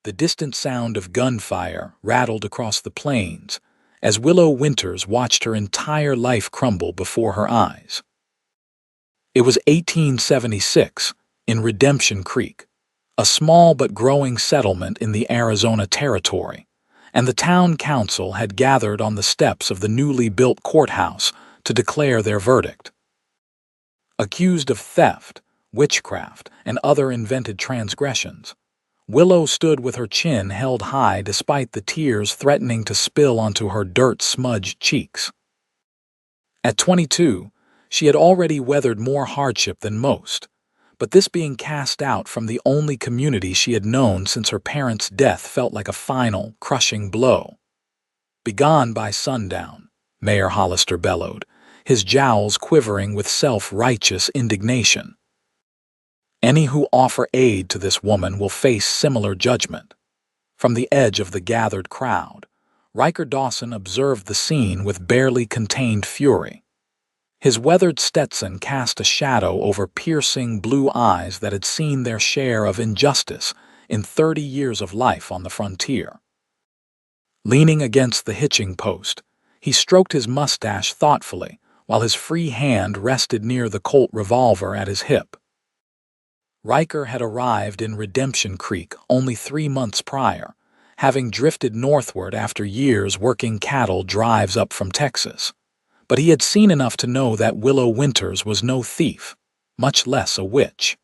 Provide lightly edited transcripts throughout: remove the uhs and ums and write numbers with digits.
The distant sound of gunfire rattled across the plains as Willow Winters watched her entire life crumble before her eyes. It was 1876 in Redemption Creek, a small but growing settlement in the Arizona Territory, and the town council had gathered on the steps of the newly built courthouse to declare their verdict. Accused of theft, witchcraft, and other invented transgressions, Willow stood with her chin held high despite the tears threatening to spill onto her dirt-smudged cheeks. At 22, she had already weathered more hardship than most, but this being cast out from the only community she had known since her parents' death felt like a final, crushing blow. "Begone by sundown," Mayor Hollister bellowed, his jowls quivering with self-righteous indignation. "Any who offer aid to this woman will face similar judgment." From the edge of the gathered crowd, Riker Dawson observed the scene with barely contained fury. His weathered Stetson cast a shadow over piercing blue eyes that had seen their share of injustice in 30 years of life on the frontier. Leaning against the hitching post, he stroked his mustache thoughtfully while his free hand rested near the Colt revolver at his hip. Riker had arrived in Redemption Creek only 3 months prior, having drifted northward after years working cattle drives up from Texas. But he had seen enough to know that Willow Winters was no thief, much less a witch.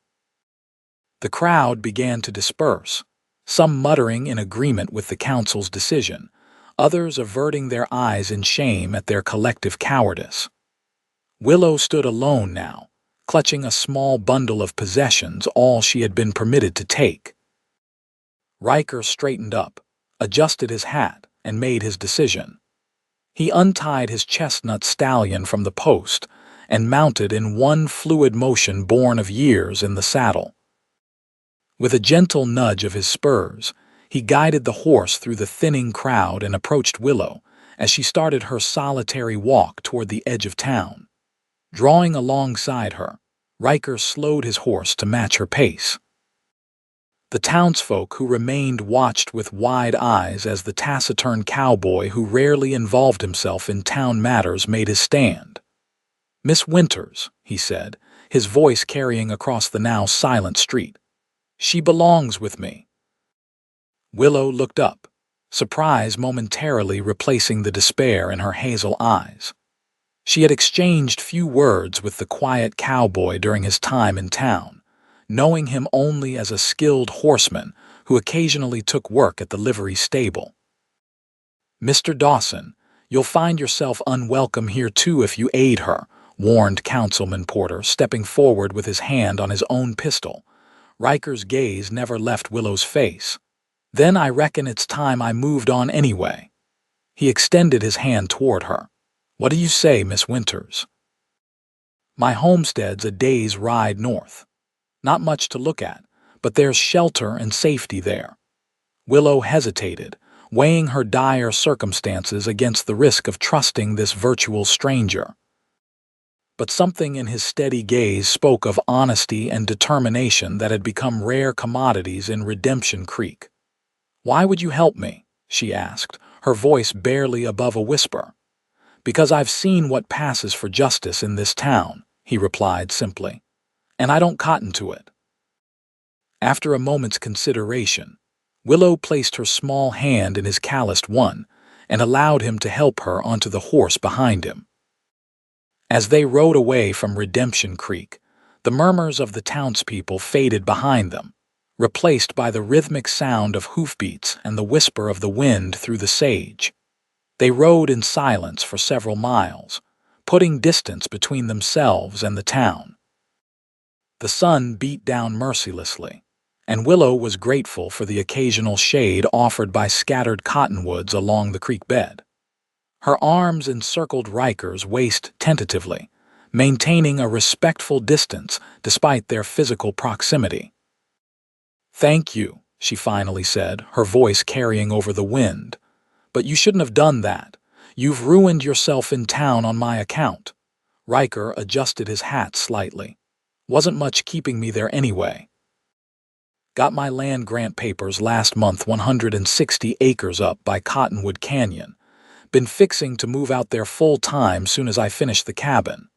The crowd began to disperse, some muttering in agreement with the council's decision, others averting their eyes in shame at their collective cowardice. Willow stood alone now, clutching a small bundle of possessions, all she had been permitted to take. Riker straightened up, adjusted his hat, and made his decision. He untied his chestnut stallion from the post and mounted in one fluid motion born of years in the saddle. With a gentle nudge of his spurs, he guided the horse through the thinning crowd and approached Willow as she started her solitary walk toward the edge of town. Drawing alongside her, Riker slowed his horse to match her pace. The townsfolk who remained watched with wide eyes as the taciturn cowboy who rarely involved himself in town matters made his stand. "Miss Winters," he said, his voice carrying across the now silent street. "She belongs with me." Willow looked up, surprise momentarily replacing the despair in her hazel eyes. She had exchanged few words with the quiet cowboy during his time in town, knowing him only as a skilled horseman who occasionally took work at the livery stable. "Mr. Dawson, you'll find yourself unwelcome here too if you aid her," warned Councilman Porter, stepping forward with his hand on his own pistol. Riker's gaze never left Willow's face. "Then I reckon it's time I moved on anyway." He extended his hand toward her. "What do you say, Miss Winters?" "My homestead's a day's ride north. Not much to look at, but there's shelter and safety there." Willow hesitated, weighing her dire circumstances against the risk of trusting this virtual stranger. But something in his steady gaze spoke of honesty and determination that had become rare commodities in Redemption Creek. "Why would you help me?" she asked, her voice barely above a whisper. "Because I've seen what passes for justice in this town," he replied simply, "and I don't cotton to it." After a moment's consideration, Willow placed her small hand in his calloused one and allowed him to help her onto the horse behind him. As they rode away from Redemption Creek, the murmurs of the townspeople faded behind them, replaced by the rhythmic sound of hoofbeats and the whisper of the wind through the sage. They rode in silence for several miles, putting distance between themselves and the town. The sun beat down mercilessly, and Willow was grateful for the occasional shade offered by scattered cottonwoods along the creek bed. Her arms encircled Riker's waist tentatively, maintaining a respectful distance despite their physical proximity. "Thank you," she finally said, her voice carrying over the wind. "But you shouldn't have done that. You've ruined yourself in town on my account." Riker adjusted his hat slightly. "Wasn't much keeping me there anyway." Got my land grant papers last month, 160 acres up by Cottonwood Canyon. Been fixing to move out there full-time soon as I finish the cabin.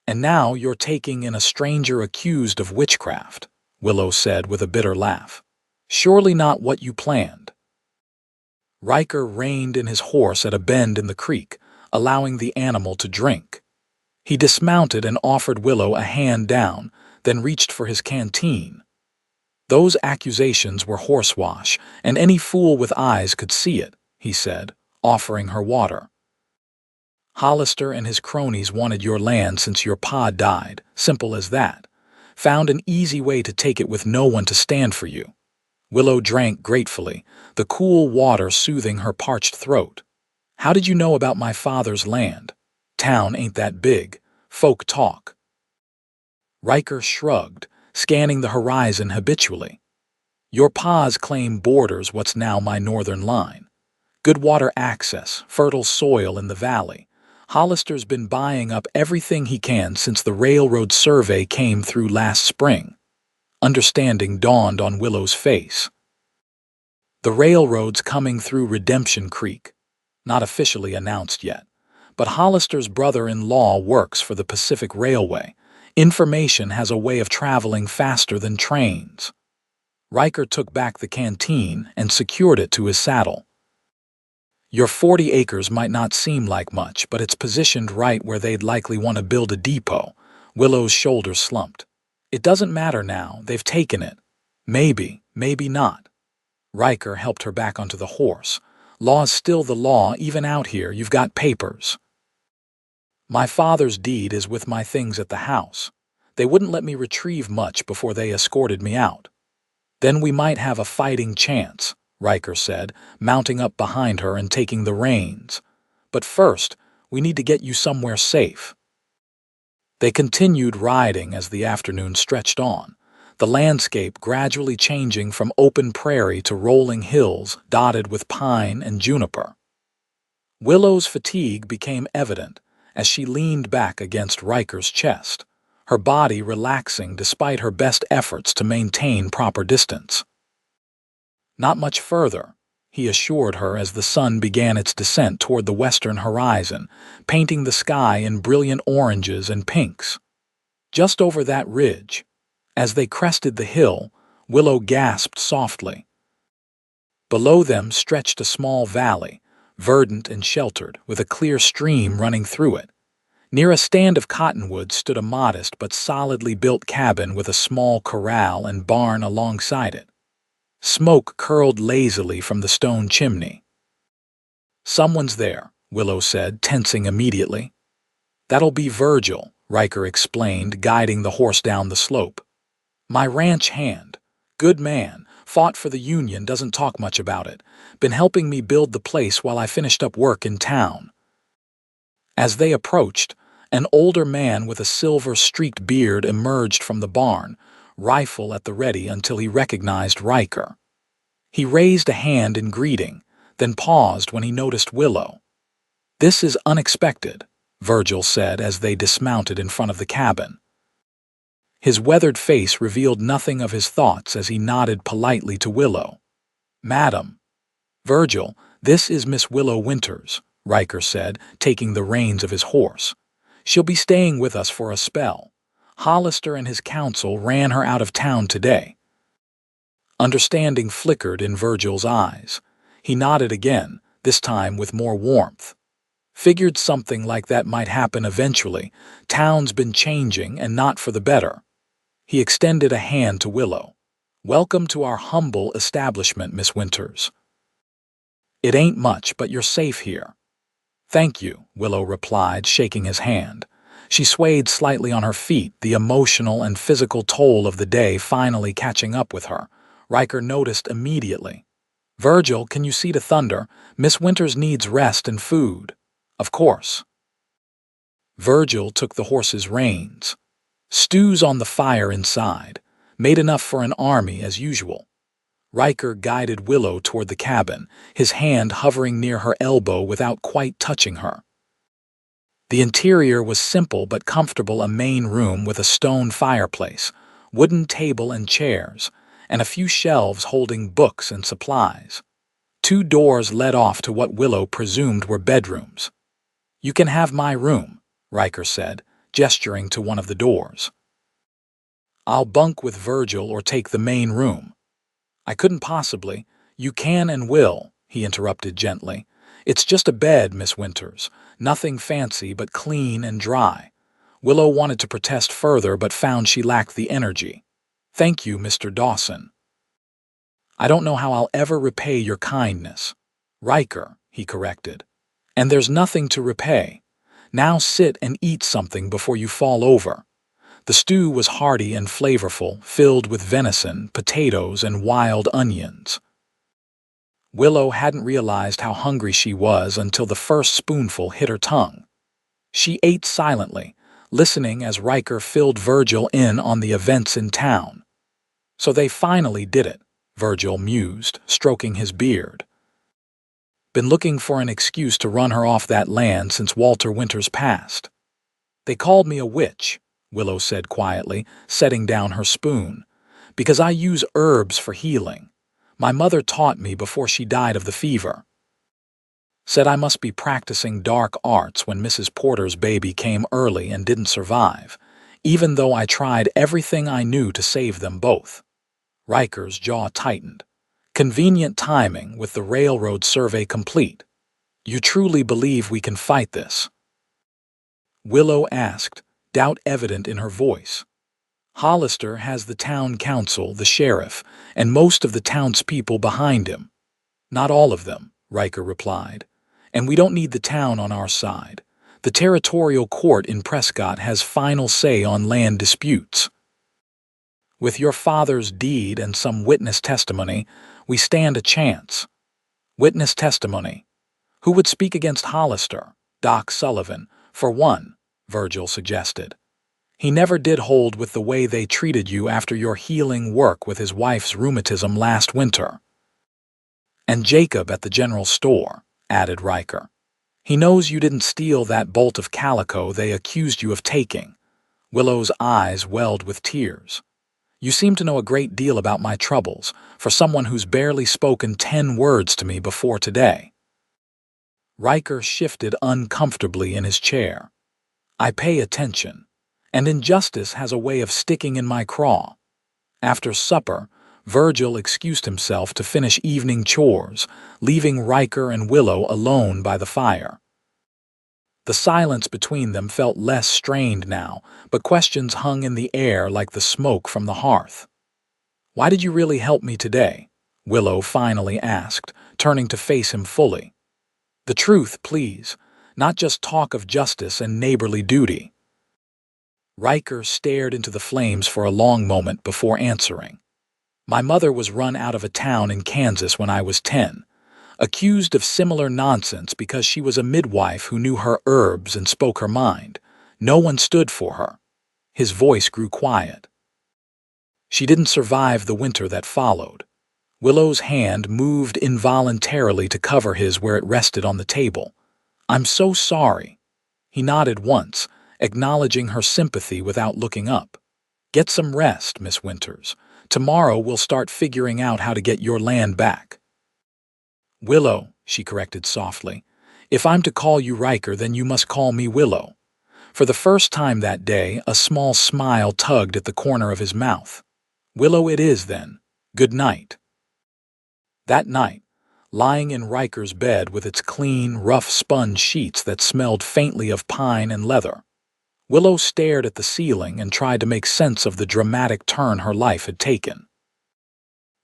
And now you're taking in a stranger accused of witchcraft, Willow said with a bitter laugh. Surely not what you planned. Riker reined in his horse at a bend in the creek, allowing the animal to drink. He dismounted and offered Willow a hand down, then reached for his canteen. Those accusations were horsewash, and any fool with eyes could see it, he said, offering her water. Hollister and his cronies wanted your land since your pa died, simple as that. Found an easy way to take it with no one to stand for you. Willow drank gratefully, the cool water soothing her parched throat. How did you know about my father's land? Town ain't that big. Folk talk. Riker shrugged, scanning the horizon habitually. Your pa's claim borders what's now my northern line. Good water access, fertile soil in the valley. Hollister's been buying up everything he can since the railroad survey came through last spring. Understanding dawned on Willow's face. The railroad's coming through Redemption Creek. Not officially announced yet, but Hollister's brother-in-law works for the Pacific Railway. Information has a way of traveling faster than trains. Riker took back the canteen and secured it to his saddle. Your 40 acres might not seem like much, but it's positioned right where they'd likely want to build a depot. Willow's shoulders slumped. It doesn't matter now, they've taken it. Maybe, maybe not. Riker helped her back onto the horse. Law's still the law, even out here, you've got papers. My father's deed is with my things at the house. They wouldn't let me retrieve much before they escorted me out. Then we might have a fighting chance, Riker said, mounting up behind her and taking the reins. But first, we need to get you somewhere safe. They continued riding as the afternoon stretched on, the landscape gradually changing from open prairie to rolling hills dotted with pine and juniper. Willow's fatigue became evident as she leaned back against Riker's chest, her body relaxing despite her best efforts to maintain proper distance. Not much further, he assured her as the sun began its descent toward the western horizon, painting the sky in brilliant oranges and pinks. Just over that ridge, as they crested the hill, Willow gasped softly. Below them stretched a small valley, verdant and sheltered, with a clear stream running through it. Near a stand of cottonwood stood a modest but solidly built cabin with a small corral and barn alongside it. Smoke curled lazily from the stone chimney. Someone's there, Willow said, tensing immediately. That'll be Virgil, Riker explained, guiding the horse down the slope. My ranch hand. Good man, fought for the Union, doesn't talk much about it. Been helping me build the place while I finished up work in town. As they approached, an older man with a silver-streaked beard emerged from the barn, rifle at the ready until he recognized Riker. He raised a hand in greeting, then paused when he noticed Willow. This is unexpected, Virgil said as they dismounted in front of the cabin. His weathered face revealed nothing of his thoughts as he nodded politely to Willow. Madam. Virgil, this is Miss Willow Winters, Riker said, taking the reins of his horse. She'll be staying with us for a spell. Hollister and his council ran her out of town today. Understanding flickered in Virgil's eyes. He nodded again, this time with more warmth. Figured something like that might happen eventually. Town's been changing, and not for the better. He extended a hand to Willow. Welcome to our humble establishment, Miss Winters. It ain't much, but you're safe here. Thank you, Willow replied, shaking his hand. She swayed slightly on her feet, the emotional and physical toll of the day finally catching up with her. Riker noticed immediately. Virgil, can you see to thunder? Miss Winters needs rest and food. Of course. Virgil took the horse's reins. Stews on the fire inside, made enough for an army as usual. Riker guided Willow toward the cabin, his hand hovering near her elbow without quite touching her. The interior was simple but comfortable, a main room with a stone fireplace, wooden table and chairs, and a few shelves holding books and supplies. 2 doors led off to what Willow presumed were bedrooms. "You can have my room," Riker said, gesturing to one of the doors. "I'll bunk with Virgil or take the main room." "I couldn't possibly." "You can and will," he interrupted gently. "It's just a bed, Miss Winters. Nothing fancy, but clean and dry." Willow wanted to protest further, but found she lacked the energy. "Thank you, Mr. Dawson." "I don't know how I'll ever repay your kindness." "Riker," he corrected. "And there's nothing to repay. Now sit and eat something before you fall over." The stew was hearty and flavorful, filled with venison, potatoes, and wild onions. Willow hadn't realized how hungry she was until the first spoonful hit her tongue. She ate silently, listening as Riker filled Virgil in on the events in town. "So they finally did it," Virgil mused, stroking his beard. "Been looking for an excuse to run her off that land since Walter Winters passed." "They called me a witch," Willow said quietly, setting down her spoon, "because I use herbs for healing. My mother taught me before she died of the fever. Said I must be practicing dark arts when Mrs. Porter's baby came early and didn't survive, even though I tried everything I knew to save them both." Riker's jaw tightened. "Convenient timing with the railroad survey complete. You truly believe we can fight this?" Willow asked, doubt evident in her voice. "Hollister has the town council, the sheriff, and most of the townspeople behind him." "Not all of them," Riker replied. "And we don't need the town on our side. The territorial court in Prescott has final say on land disputes. With your father's deed and some witness testimony, we stand a chance." "Witness testimony? Who would speak against Hollister?" "Doc Sullivan, for one," Virgil suggested. "He never did hold with the way they treated you after your healing work with his wife's rheumatism last winter." "And Jacob at the general store," added Riker. "He knows you didn't steal that bolt of calico they accused you of taking." Willow's eyes welled with tears. "You seem to know a great deal about my troubles, for someone who's barely spoken 10 words to me before today." Riker shifted uncomfortably in his chair. "I pay attention, and injustice has a way of sticking in my craw." After supper, Virgil excused himself to finish evening chores, leaving Riker and Willow alone by the fire. The silence between them felt less strained now, but questions hung in the air like the smoke from the hearth. "Why did you really help me today?" Willow finally asked, turning to face him fully. "The truth, please, not just talk of justice and neighborly duty." Riker stared into the flames for a long moment before answering. "My mother was run out of a town in Kansas when I was 10, accused of similar nonsense because she was a midwife who knew her herbs and spoke her mind. No one stood for her." His voice grew quiet. "She didn't survive the winter that followed." Willow's hand moved involuntarily to cover his where it rested on the table. "I'm so sorry." He nodded once, acknowledging her sympathy without looking up. "Get some rest, Miss Winters. Tomorrow we'll start figuring out how to get your land back." "Willow," she corrected softly. "If I'm to call you Riker, then you must call me Willow." For the first time that day, a small smile tugged at the corner of his mouth. "Willow it is, then. Good night." That night, lying in Riker's bed with its clean, rough sponge sheets that smelled faintly of pine and leather, Willow stared at the ceiling and tried to make sense of the dramatic turn her life had taken.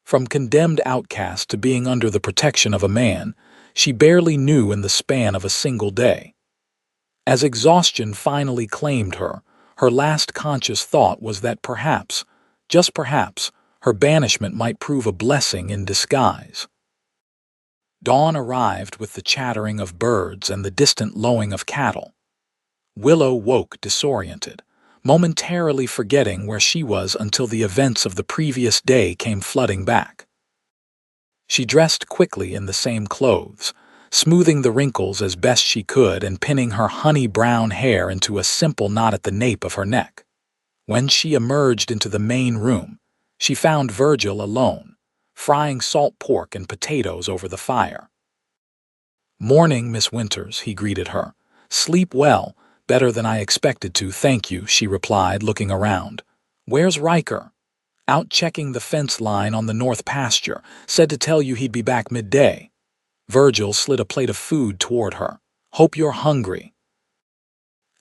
From condemned outcast to being under the protection of a man she barely knew in the span of a single day. As exhaustion finally claimed her, her last conscious thought was that perhaps, just perhaps, her banishment might prove a blessing in disguise. Dawn arrived with the chattering of birds and the distant lowing of cattle. Willow woke disoriented, momentarily forgetting where she was until the events of the previous day came flooding back. She dressed quickly in the same clothes, smoothing the wrinkles as best she could and pinning her honey-brown hair into a simple knot at the nape of her neck. When she emerged into the main room, She found Virgil alone, frying salt pork and potatoes over the fire. "Morning, Miss Winters," he greeted her. "Sleep well, better than I expected to, thank you," she replied, looking around. "Where's Riker?" "Out checking the fence line on the north pasture, said to tell you he'd be back midday." Virgil slid a plate of food toward her. "Hope you're hungry."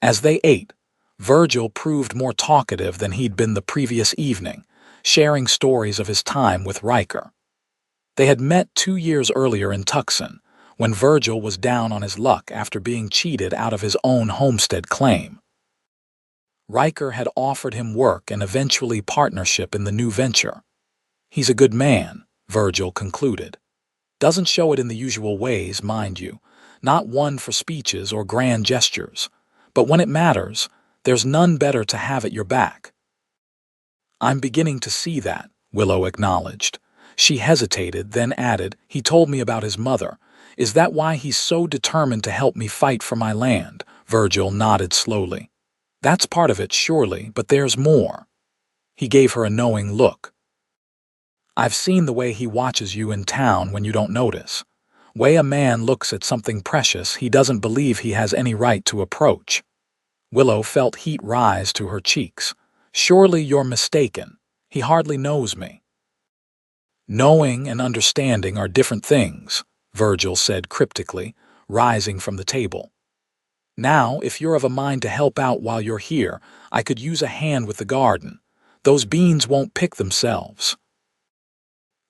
As they ate, Virgil proved more talkative than he'd been the previous evening, sharing stories of his time with Riker. They had met 2 years earlier in Tucson, when Virgil was down on his luck after being cheated out of his own homestead claim. Riker had offered him work and eventually partnership in the new venture. "He's a good man," Virgil concluded. "Doesn't show it in the usual ways, mind you, not one for speeches or grand gestures. But when it matters, there's none better to have at your back." "I'm beginning to see that," Willow acknowledged. She hesitated, then added, "He told me about his mother. Is that why he's so determined to help me fight for my land?" Virgil nodded slowly. "That's part of it, surely, but there's more." He gave her a knowing look. "I've seen the way he watches you in town when you don't notice. Way a man looks at something precious he doesn't believe he has any right to approach." Willow felt heat rise to her cheeks. "Surely you're mistaken. He hardly knows me." "Knowing and understanding are different things," Virgil said cryptically, rising from the table. "Now, if you're of a mind to help out while you're here, I could use a hand with the garden. Those beans won't pick themselves."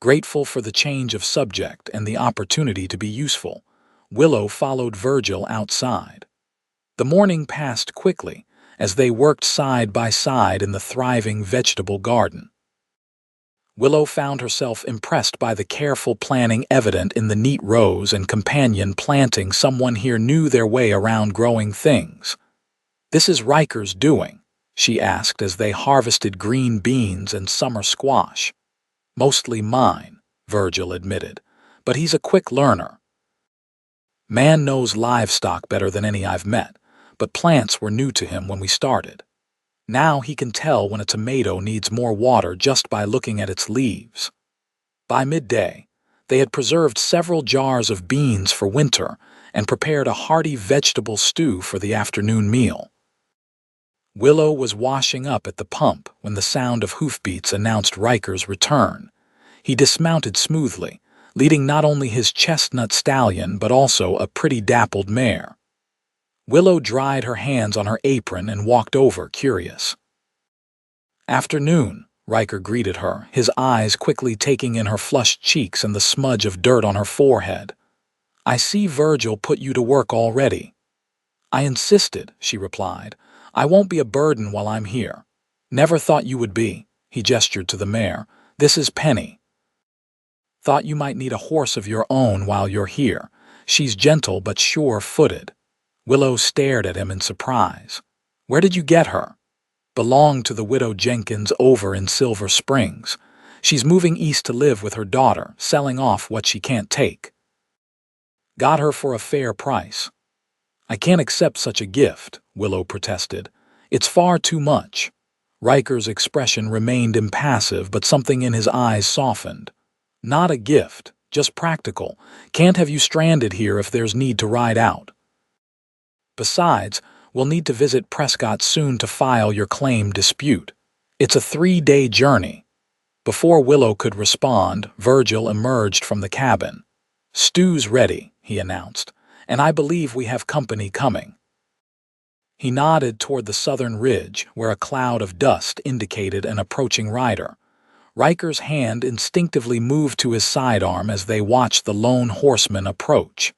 Grateful for the change of subject and the opportunity to be useful, Willow followed Virgil outside. The morning passed quickly as they worked side by side in the thriving vegetable garden. Willow found herself impressed by the careful planning evident in the neat rows and companion planting. Someone here knew their way around growing things. "This is Riker's doing?" she asked as they harvested green beans and summer squash. "Mostly mine," Virgil admitted, "but he's a quick learner. Man knows livestock better than any I've met, but plants were new to him when we started. Now he can tell when a tomato needs more water just by looking at its leaves." By midday, they had preserved several jars of beans for winter and prepared a hearty vegetable stew for the afternoon meal. Willow was washing up at the pump when the sound of hoofbeats announced Riker's return. He dismounted smoothly, leading not only his chestnut stallion but also a pretty dappled mare. Willow dried her hands on her apron and walked over, curious. "Afternoon," Riker greeted her, his eyes quickly taking in her flushed cheeks and the smudge of dirt on her forehead. "I see Virgil put you to work already." "I insisted," she replied. "I won't be a burden while I'm here." "Never thought you would be," he gestured to the mare. "This is Penny. Thought you might need a horse of your own while you're here. She's gentle but sure-footed." Willow stared at him in surprise. "Where did you get her?" "Belonged to the widow Jenkins over in Silver Springs. She's moving east to live with her daughter, selling off what she can't take." "Got her for a fair price." "I can't accept such a gift," Willow protested. "It's far too much." Riker's expression remained impassive, but something in his eyes softened. "Not a gift, just practical. Can't have you stranded here if there's need to ride out. Besides, we'll need to visit Prescott soon to file your claim dispute. It's a 3-day journey." Before Willow could respond, Virgil emerged from the cabin. "Stew's ready," he announced, "and I believe we have company coming." He nodded toward the southern ridge, where a cloud of dust indicated an approaching rider. Riker's hand instinctively moved to his sidearm as they watched the lone horseman approach.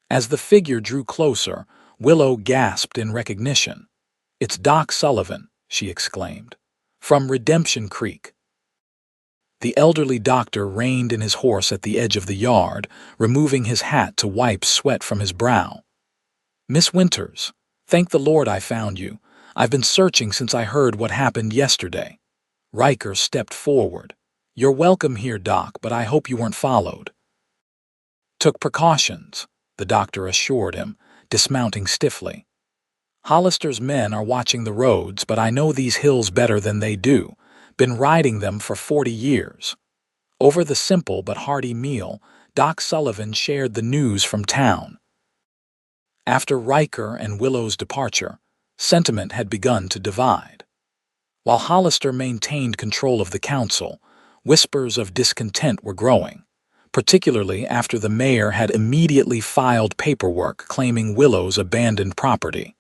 As the figure drew closer, Willow gasped in recognition. "It's Doc Sullivan," she exclaimed. "From Redemption Creek." The elderly doctor reined in his horse at the edge of the yard, removing his hat to wipe sweat from his brow. "Miss Winters, thank the Lord I found you. I've been searching since I heard what happened yesterday." Riker stepped forward. "You're welcome here, Doc, but I hope you weren't followed." "Took precautions," the doctor assured him, dismounting stiffly. "Hollister's men are watching the roads, but I know these hills better than they do. been riding them for 40 years. Over the simple but hearty meal, Doc Sullivan shared the news from town. After Riker and Willow's departure, sentiment had begun to divide. While Hollister maintained control of the council, whispers of discontent were growing, particularly after the mayor had immediately filed paperwork claiming Willow's abandoned property.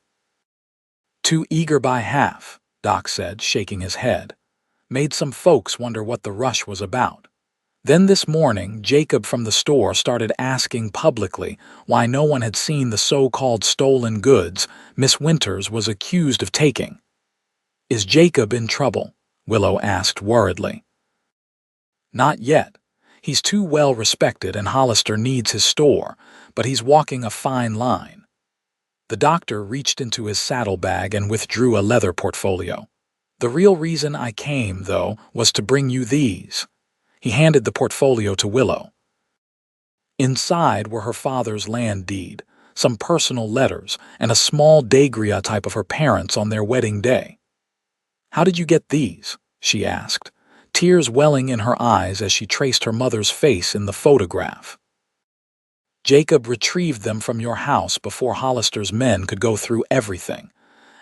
"Too eager by half," Doc said, shaking his head. "Made some folks wonder what the rush was about." Then this morning, Jacob from the store started asking publicly why no one had seen the so-called stolen goods Miss Winters was accused of taking. "Is Jacob in trouble?" Willow asked worriedly. "Not yet. He's too well respected and Hollister needs his store, but he's walking a fine line." The doctor reached into his saddlebag and withdrew a leather portfolio. "The real reason I came, though, was to bring you these." He handed the portfolio to Willow. Inside were her father's land deed, some personal letters, and a small daguerreotype of her parents on their wedding day. "How did you get these?" she asked, tears welling in her eyes as she traced her mother's face in the photograph. "Jacob retrieved them from your house before Hollister's men could go through everything.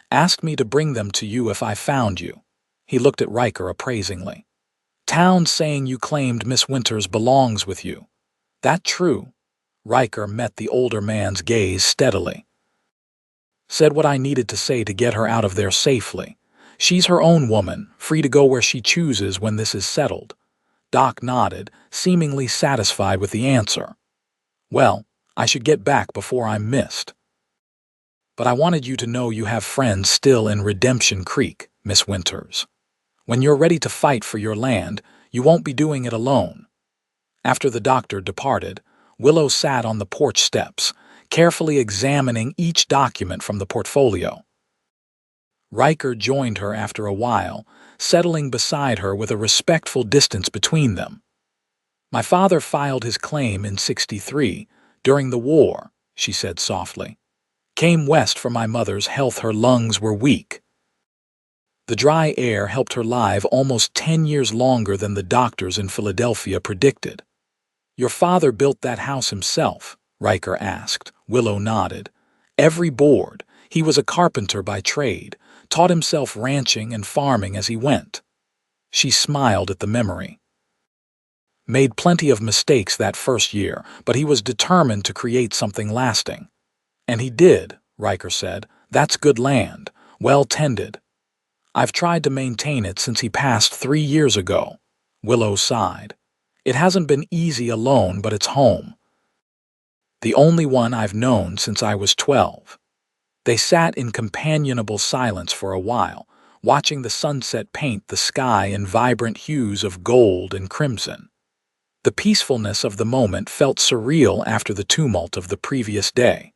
Asked me to bring them to you if I found you." He looked at Riker appraisingly. "Town's saying you claimed Miss Winters belongs with you. That true?" Riker met the older man's gaze steadily. "Said what I needed to say to get her out of there safely. She's her own woman, free to go where she chooses when this is settled." Doc nodded, seemingly satisfied with the answer. "Well, I should get back before I'm missed. But I wanted you to know you have friends still in Redemption Creek, Miss Winters. When you're ready to fight for your land, you won't be doing it alone." After the doctor departed, Willow sat on the porch steps, carefully examining each document from the portfolio. Riker joined her after a while, settling beside her with a respectful distance between them. "My father filed his claim in '63, during the war," she said softly. "Came west for my mother's health. Her lungs were weak. The dry air helped her live almost 10 years longer than the doctors in Philadelphia predicted." "Your father built that house himself?" Riker asked. Willow nodded. "Every board. He was a carpenter by trade, taught himself ranching and farming as he went." She smiled at the memory. "Made plenty of mistakes that first year, but he was determined to create something lasting." "And he did," Riker said. "That's good land, well tended. I've tried to maintain it since he passed 3 years ago." Willow sighed. "It hasn't been easy alone, but it's home. The only one I've known since I was 12. They sat in companionable silence for a while, watching the sunset paint the sky in vibrant hues of gold and crimson. The peacefulness of the moment felt surreal after the tumult of the previous day.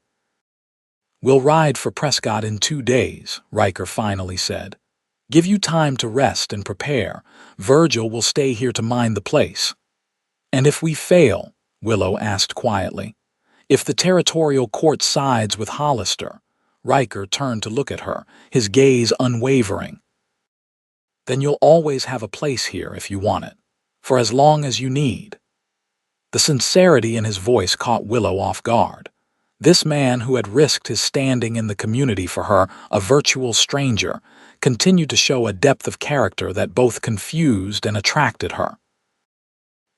"We'll ride for Prescott in 2 days," Riker finally said. "Give you time to rest and prepare. Virgil will stay here to mind the place." "And if we fail?" Willow asked quietly. "If the territorial court sides with Hollister?" Riker turned to look at her, his gaze unwavering. "Then you'll always have a place here if you want it, for as long as you need." The sincerity in his voice caught Willow off guard. This man who had risked his standing in the community for her, a virtual stranger, continued to show a depth of character that both confused and attracted her.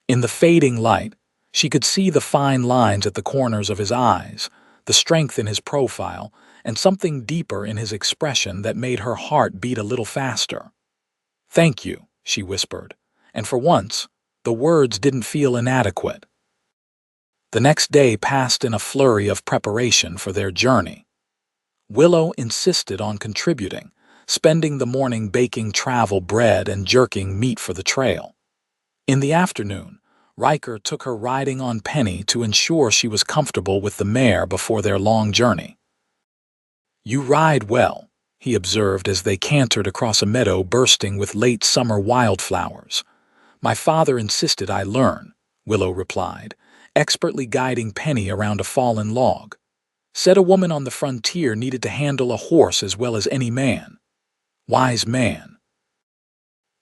In the fading light, she could see the fine lines at the corners of his eyes, the strength in his profile, and something deeper in his expression that made her heart beat a little faster. "Thank you," she whispered, and for once, the words didn't feel inadequate. The next day passed in a flurry of preparation for their journey. Willow insisted on contributing, spending the morning baking travel bread and jerking meat for the trail. In the afternoon, Riker took her riding on Penny to ensure she was comfortable with the mare before their long journey. "You ride well," he observed as they cantered across a meadow bursting with late summer wildflowers. "My father insisted I learn," Willow replied, expertly guiding Penny around a fallen log. "Said a woman on the frontier needed to handle a horse as well as any man." "Wise man."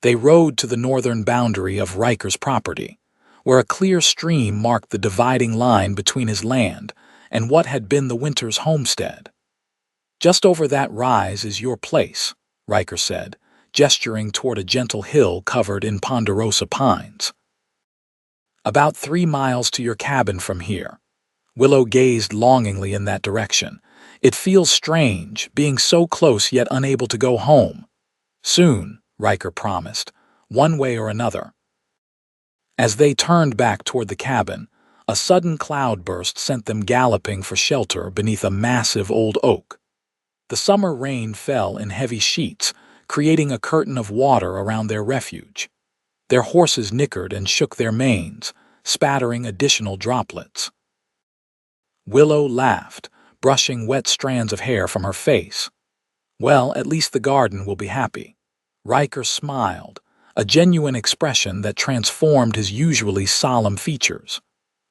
They rode to the northern boundary of Riker's property, where a clear stream marked the dividing line between his land and what had been the Winters' homestead. "Just over that rise is your place," Riker said, gesturing toward a gentle hill covered in ponderosa pines. "About 3 miles to your cabin from here." Willow gazed longingly in that direction. "It feels strange, being so close yet unable to go home." "Soon," Riker promised, "one way or another." As they turned back toward the cabin, a sudden cloudburst sent them galloping for shelter beneath a massive old oak. The summer rain fell in heavy sheets, creating a curtain of water around their refuge. Their horses nickered and shook their manes, spattering additional droplets. Willow laughed, brushing wet strands of hair from her face. "Well, at least the garden will be happy." Riker smiled, a genuine expression that transformed his usually solemn features.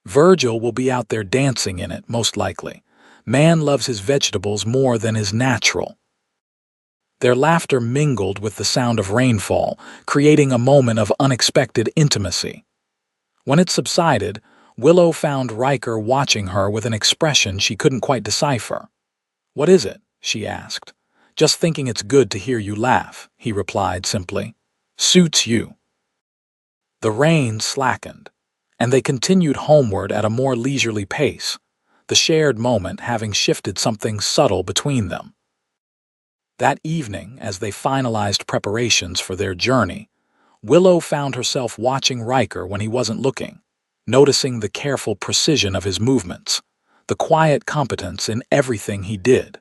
"Virgil will be out there dancing in it, most likely. Man loves his vegetables more than his natural." Their laughter mingled with the sound of rainfall, creating a moment of unexpected intimacy. When it subsided, Willow found Riker watching her with an expression she couldn't quite decipher. "What is it?" she asked. "Just thinking it's good to hear you laugh," he replied simply. "Suits you." The rain slackened, and they continued homeward at a more leisurely pace, the shared moment having shifted something subtle between them. That evening, as they finalized preparations for their journey, Willow found herself watching Riker when he wasn't looking, noticing the careful precision of his movements, the quiet competence in everything he did.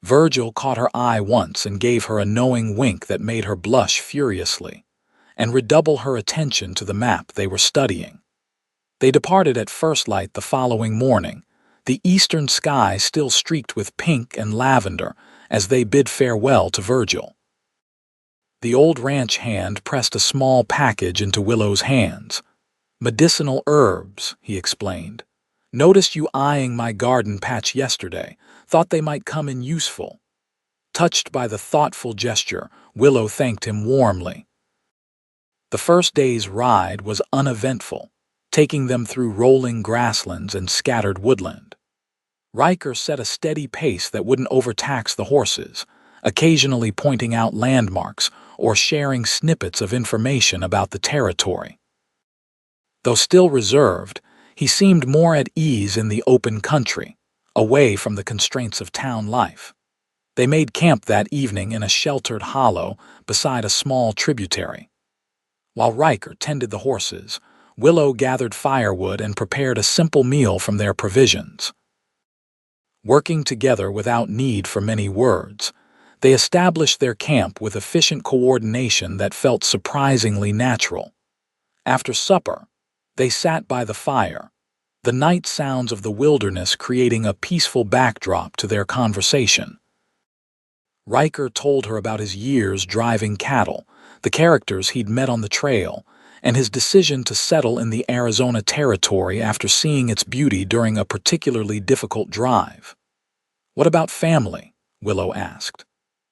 Virgil caught her eye once and gave her a knowing wink that made her blush furiously, and redouble her attention to the map they were studying. They departed at first light the following morning, the eastern sky still streaked with pink and lavender as they bid farewell to Virgil. The old ranch hand pressed a small package into Willow's hands. "Medicinal herbs," he explained. "Noticed you eyeing my garden patch yesterday. Thought they might come in useful." Touched by the thoughtful gesture, Willow thanked him warmly. The first day's ride was uneventful, taking them through rolling grasslands and scattered woodland. Riker set a steady pace that wouldn't overtax the horses, occasionally pointing out landmarks or sharing snippets of information about the territory. Though still reserved, he seemed more at ease in the open country, away from the constraints of town life. They made camp that evening in a sheltered hollow beside a small tributary. While Riker tended the horses, Willow gathered firewood and prepared a simple meal from their provisions. Working together without need for many words, they established their camp with efficient coordination that felt surprisingly natural. After supper, they sat by the fire, the night sounds of the wilderness creating a peaceful backdrop to their conversation. Riker told her about his years driving cattle, the characters he'd met on the trail, and his decision to settle in the Arizona Territory after seeing its beauty during a particularly difficult drive. "What about family?" Willow asked.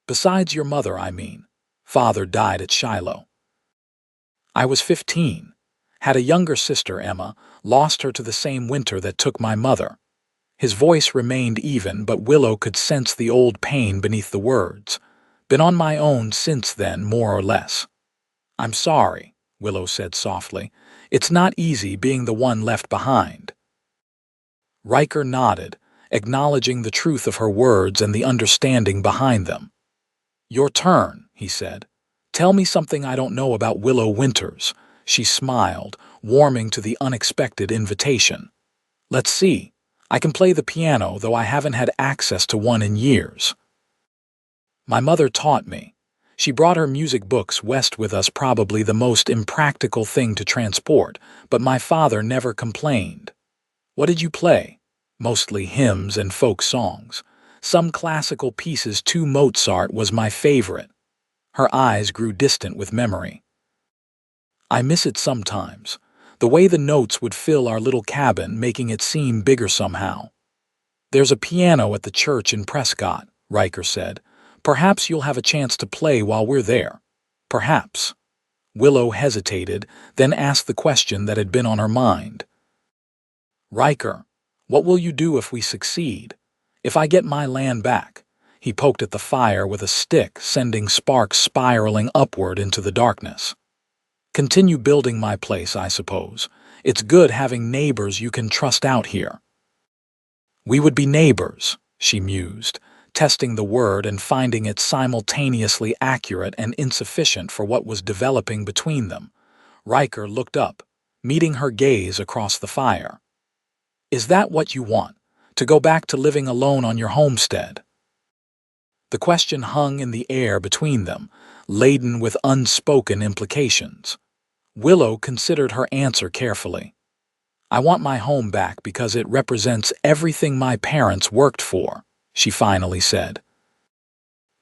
"Besides your mother, I mean. Father died at Shiloh." "I was 15. Had a younger sister, Emma, lost her to the same winter that took my mother." His voice remained even, but Willow could sense the old pain beneath the words. "Been on my own since then, more or less." "I'm sorry," Willow said softly. "It's not easy being the one left behind." Riker nodded, acknowledging the truth of her words and the understanding behind them. "Your turn," he said. "Tell me something I don't know about Willow Winters." She smiled, warming to the unexpected invitation. "Let's see. I can play the piano, though I haven't had access to one in years. My mother taught me. She brought her music books west with us, probably the most impractical thing to transport, but my father never complained." "What did you play?" "Mostly hymns and folk songs. Some classical pieces too. Mozart was my favorite." Her eyes grew distant with memory. "I miss it sometimes. The way the notes would fill our little cabin, making it seem bigger somehow." "There's a piano at the church in Prescott," Riker said. "Perhaps you'll have a chance to play while we're there." Perhaps. Willow hesitated, then asked the question that had been on her mind. Riker, what will you do if we succeed? If I get my land back? He poked at the fire with a stick, sending sparks spiraling upward into the darkness. Continue building my place, I suppose. It's good having neighbors you can trust out here. We would be neighbors, she mused, testing the word and finding it simultaneously accurate and insufficient for what was developing between them. Riker looked up, meeting her gaze across the fire. Is that what you want? To go back to living alone on your homestead? The question hung in the air between them, laden with unspoken implications. Willow considered her answer carefully. I want my home back because it represents everything my parents worked for, she finally said.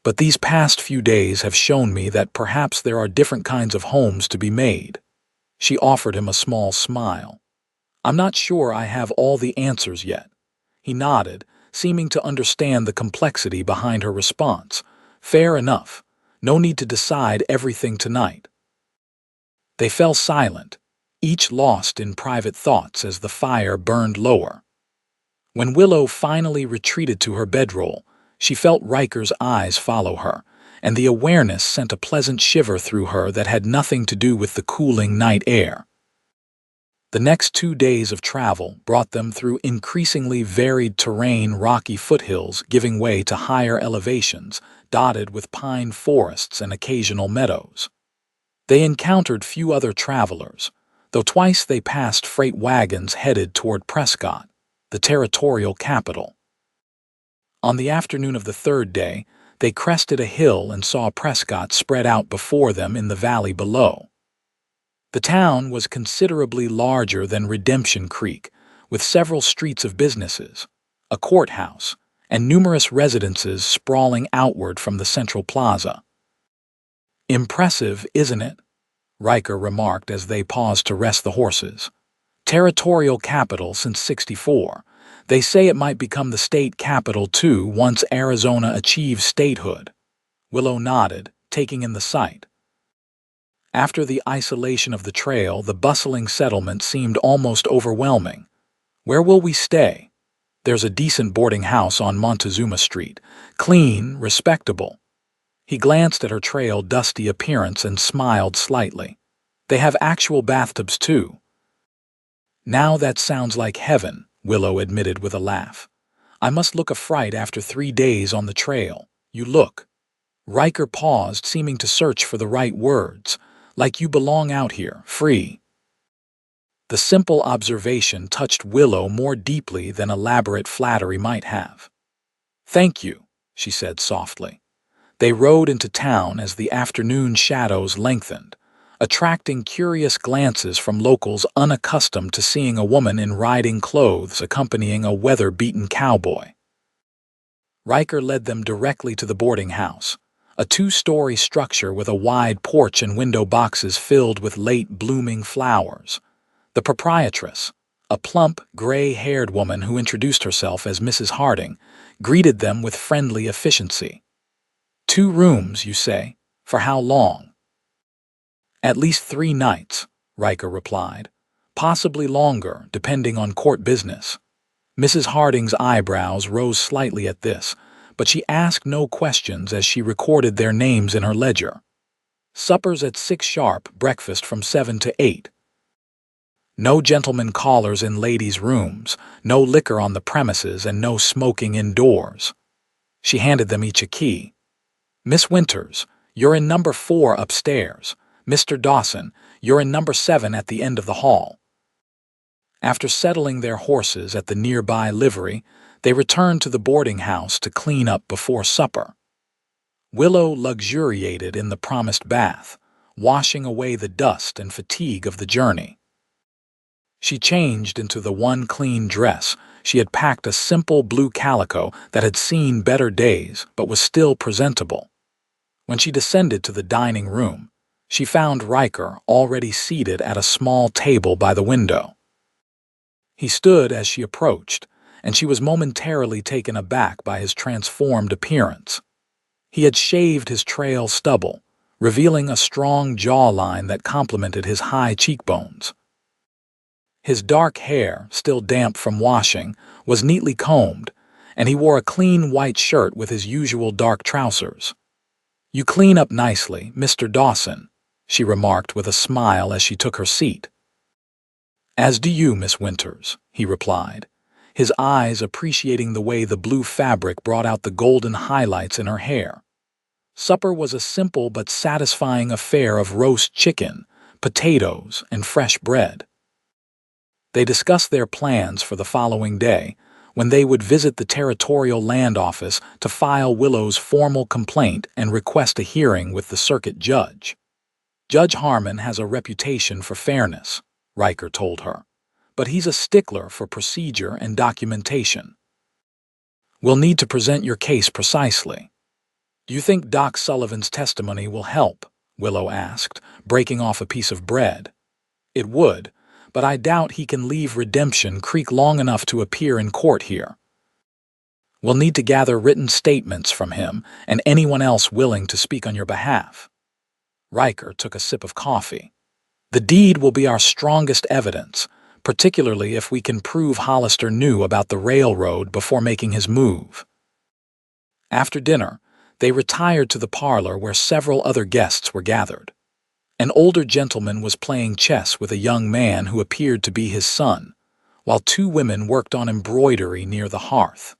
But these past few days have shown me that perhaps there are different kinds of homes to be made. She offered him a small smile. I'm not sure I have all the answers yet. He nodded, seeming to understand the complexity behind her response. Fair enough. No need to decide everything tonight. They fell silent, each lost in private thoughts as the fire burned lower. When Willow finally retreated to her bedroll, she felt Riker's eyes follow her, and the awareness sent a pleasant shiver through her that had nothing to do with the cooling night air. The next 2 days of travel brought them through increasingly varied terrain, rocky foothills giving way to higher elevations, dotted with pine forests and occasional meadows. They encountered few other travelers, though twice they passed freight wagons headed toward Prescott, the territorial capital. On the afternoon of the third day, they crested a hill and saw Prescott spread out before them in the valley below. The town was considerably larger than Redemption Creek, with several streets of businesses, a courthouse, and numerous residences sprawling outward from the central plaza. Impressive, isn't it? Riker remarked as they paused to rest the horses. Territorial capital since '64. They say it might become the state capital too once Arizona achieves statehood. Willow nodded, taking in the sight. After the isolation of the trail, the bustling settlement seemed almost overwhelming. Where will we stay? There's a decent boarding house on Montezuma Street. Clean, respectable. He glanced at her trail-dusty appearance and smiled slightly. They have actual bathtubs too. Now that sounds like heaven, Willow admitted with a laugh. I must look a fright after 3 days on the trail. You look. Riker paused, seeming to search for the right words. Like you belong out here, free. The simple observation touched Willow more deeply than elaborate flattery might have. Thank you, she said softly. They rode into town as the afternoon shadows lengthened, attracting curious glances from locals unaccustomed to seeing a woman in riding clothes accompanying a weather-beaten cowboy. Riker led them directly to the boarding house, a 2-story structure with a wide porch and window boxes filled with late-blooming flowers. The proprietress, a plump, gray-haired woman who introduced herself as Mrs. Harding, greeted them with friendly efficiency. 2 rooms, you say? For how long? At least 3 nights, Riker replied. Possibly longer, depending on court business. Mrs. Harding's eyebrows rose slightly at this, but she asked no questions as she recorded their names in her ledger. Suppers at 6 sharp, breakfast from 7 to 8. No gentlemen callers in ladies' rooms, no liquor on the premises, and no smoking indoors. She handed them each a key. Miss Winters, you're in number 4 upstairs. Mr. Dawson, you're in number 7 at the end of the hall. After settling their horses at the nearby livery, they returned to the boarding house to clean up before supper. Willow luxuriated in the promised bath, washing away the dust and fatigue of the journey. She changed into the one clean dress. She had packed a simple blue calico that had seen better days but was still presentable. When she descended to the dining room, she found Riker already seated at a small table by the window. He stood as she approached, and she was momentarily taken aback by his transformed appearance. He had shaved his trail stubble, revealing a strong jawline that complemented his high cheekbones. His dark hair, still damp from washing, was neatly combed, and he wore a clean white shirt with his usual dark trousers. "You clean up nicely, Mr. Dawson," she remarked with a smile as she took her seat. "As do you, Miss Winters," he replied, his eyes appreciating the way the blue fabric brought out the golden highlights in her hair. Supper was a simple but satisfying affair of roast chicken, potatoes, and fresh bread. They discussed their plans for the following day, when they would visit the Territorial Land Office to file Willow's formal complaint and request a hearing with the circuit judge. "Judge Harmon has a reputation for fairness," Riker told her, "but he's a stickler for procedure and documentation. We'll need to present your case precisely." "Do you think Doc Sullivan's testimony will help?" Willow asked, breaking off a piece of bread. "It would, but I doubt he can leave Redemption Creek long enough to appear in court here. We'll need to gather written statements from him and anyone else willing to speak on your behalf." Riker took a sip of coffee. "The deed will be our strongest evidence, particularly if we can prove Hollister knew about the railroad before making his move." After dinner, they retired to the parlor where several other guests were gathered. An older gentleman was playing chess with a young man who appeared to be his son, while two women worked on embroidery near the hearth.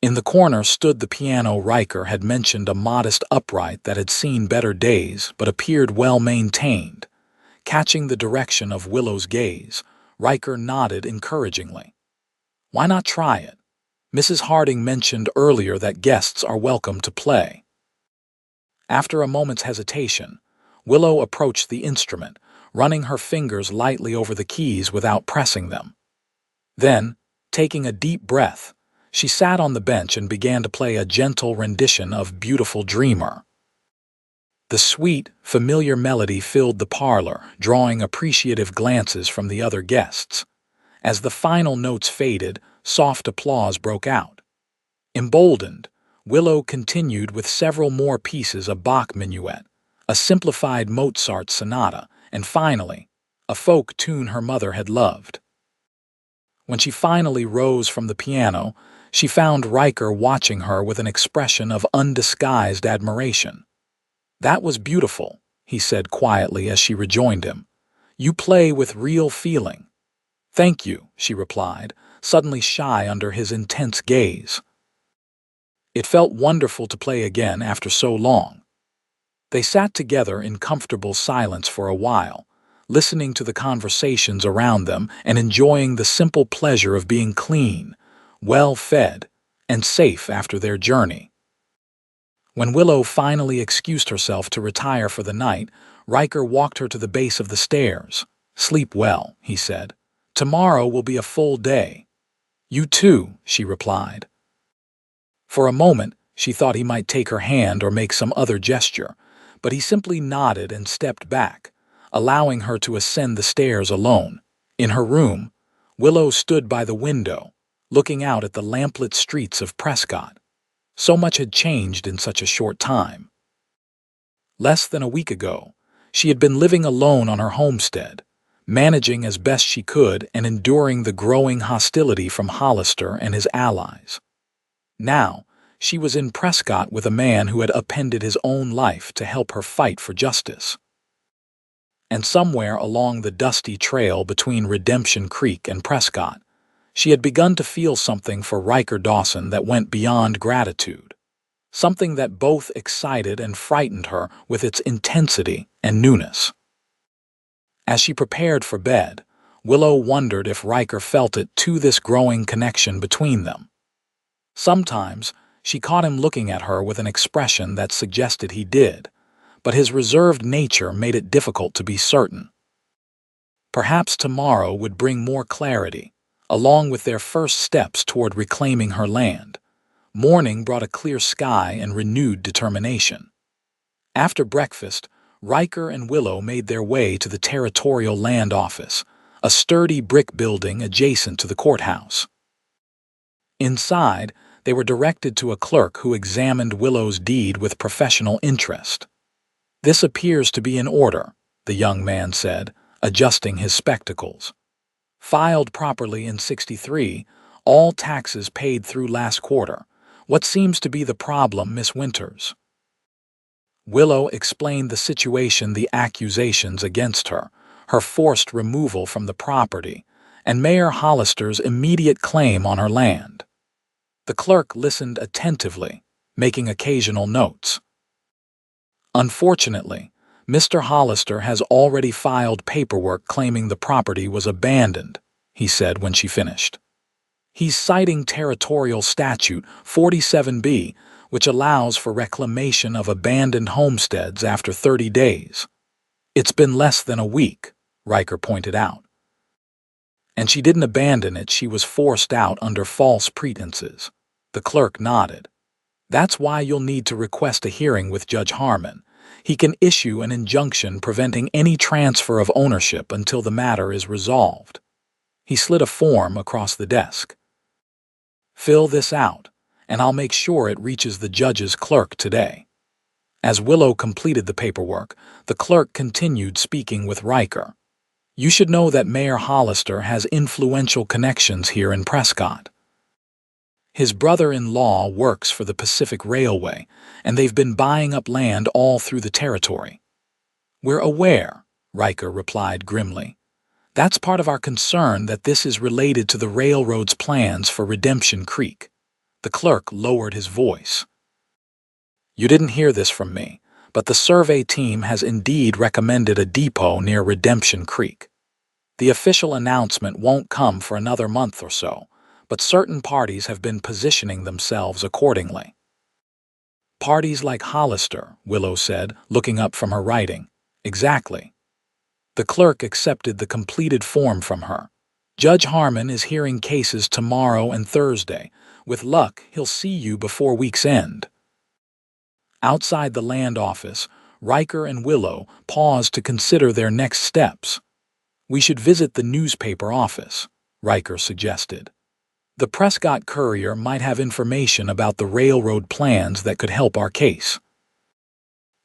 In the corner stood the piano Riker had mentioned, a modest upright that had seen better days but appeared well maintained. Catching the direction of Willow's gaze, Riker nodded encouragingly. "Why not try it? Mrs. Harding mentioned earlier that guests are welcome to play." After a moment's hesitation, Willow approached the instrument, running her fingers lightly over the keys without pressing them. Then, taking a deep breath, she sat on the bench and began to play a gentle rendition of "Beautiful Dreamer." The sweet, familiar melody filled the parlor, drawing appreciative glances from the other guests. As the final notes faded, soft applause broke out. Emboldened, Willow continued with several more pieces: a Bach minuet, a simplified Mozart sonata, and finally, a folk tune her mother had loved. When she finally rose from the piano, she found Riker watching her with an expression of undisguised admiration. "That was beautiful," he said quietly as she rejoined him. "You play with real feeling." "Thank you," she replied, suddenly shy under his intense gaze. It felt wonderful to play again after so long. They sat together in comfortable silence for a while, listening to the conversations around them and enjoying the simple pleasure of being clean, well-fed, and safe after their journey. When Willow finally excused herself to retire for the night, Riker walked her to the base of the stairs. "Sleep well," he said. "Tomorrow will be a full day." "You too," she replied. For a moment, she thought he might take her hand or make some other gesture, but he simply nodded and stepped back, allowing her to ascend the stairs alone. In her room, Willow stood by the window, looking out at the lamplit streets of Prescott. So much had changed in such a short time. Less than a week ago, she had been living alone on her homestead, managing as best she could and enduring the growing hostility from Hollister and his allies. Now, she was in Prescott with a man who had upended his own life to help her fight for justice. And somewhere along the dusty trail between Redemption Creek and Prescott, she had begun to feel something for Riker Dawson that went beyond gratitude, something that both excited and frightened her with its intensity and newness. As she prepared for bed, Willow wondered if Riker felt it too, this growing connection between them. Sometimes, she caught him looking at her with an expression that suggested he did, but his reserved nature made it difficult to be certain. Perhaps tomorrow would bring more clarity, along with their first steps toward reclaiming her land. Morning brought a clear sky and renewed determination. After breakfast, Riker and Willow made their way to the Territorial Land Office, a sturdy brick building adjacent to the courthouse. Inside, they were directed to a clerk who examined Willow's deed with professional interest. This appears to be in order, the young man said, adjusting his spectacles. Filed properly in 63, all taxes paid through last quarter. What seems to be the problem, Miss Winters? Willow explained the situation, the accusations against her, her forced removal from the property, and Mayor Hollister's immediate claim on her land. The clerk listened attentively, making occasional notes. Unfortunately, Mr. Hollister has already filed paperwork claiming the property was abandoned, he said when she finished. He's citing Territorial Statute 47B, which allows for reclamation of abandoned homesteads after 30 days. It's been less than a week, Riker pointed out. And she didn't abandon it, she was forced out under false pretenses. The clerk nodded. That's why you'll need to request a hearing with Judge Harmon. He can issue an injunction preventing any transfer of ownership until the matter is resolved. He slid a form across the desk. Fill this out, and I'll make sure it reaches the judge's clerk today. As Willow completed the paperwork, the clerk continued speaking with Riker. You should know that Mayor Hollister has influential connections here in Prescott. His brother-in-law works for the Pacific Railway, and they've been buying up land all through the territory. We're aware, Riker replied grimly. That's part of our concern, that this is related to the railroad's plans for Redemption Creek. The clerk lowered his voice. You didn't hear this from me, but the survey team has indeed recommended a depot near Redemption Creek. The official announcement won't come for another month or so, but certain parties have been positioning themselves accordingly. Parties like Hollister, Willow said, looking up from her writing. Exactly. The clerk accepted the completed form from her. Judge Harmon is hearing cases tomorrow and Thursday. With luck, he'll see you before week's end. Outside the land office, Riker and Willow paused to consider their next steps. We should visit the newspaper office, Riker suggested. The Prescott Courier might have information about the railroad plans that could help our case.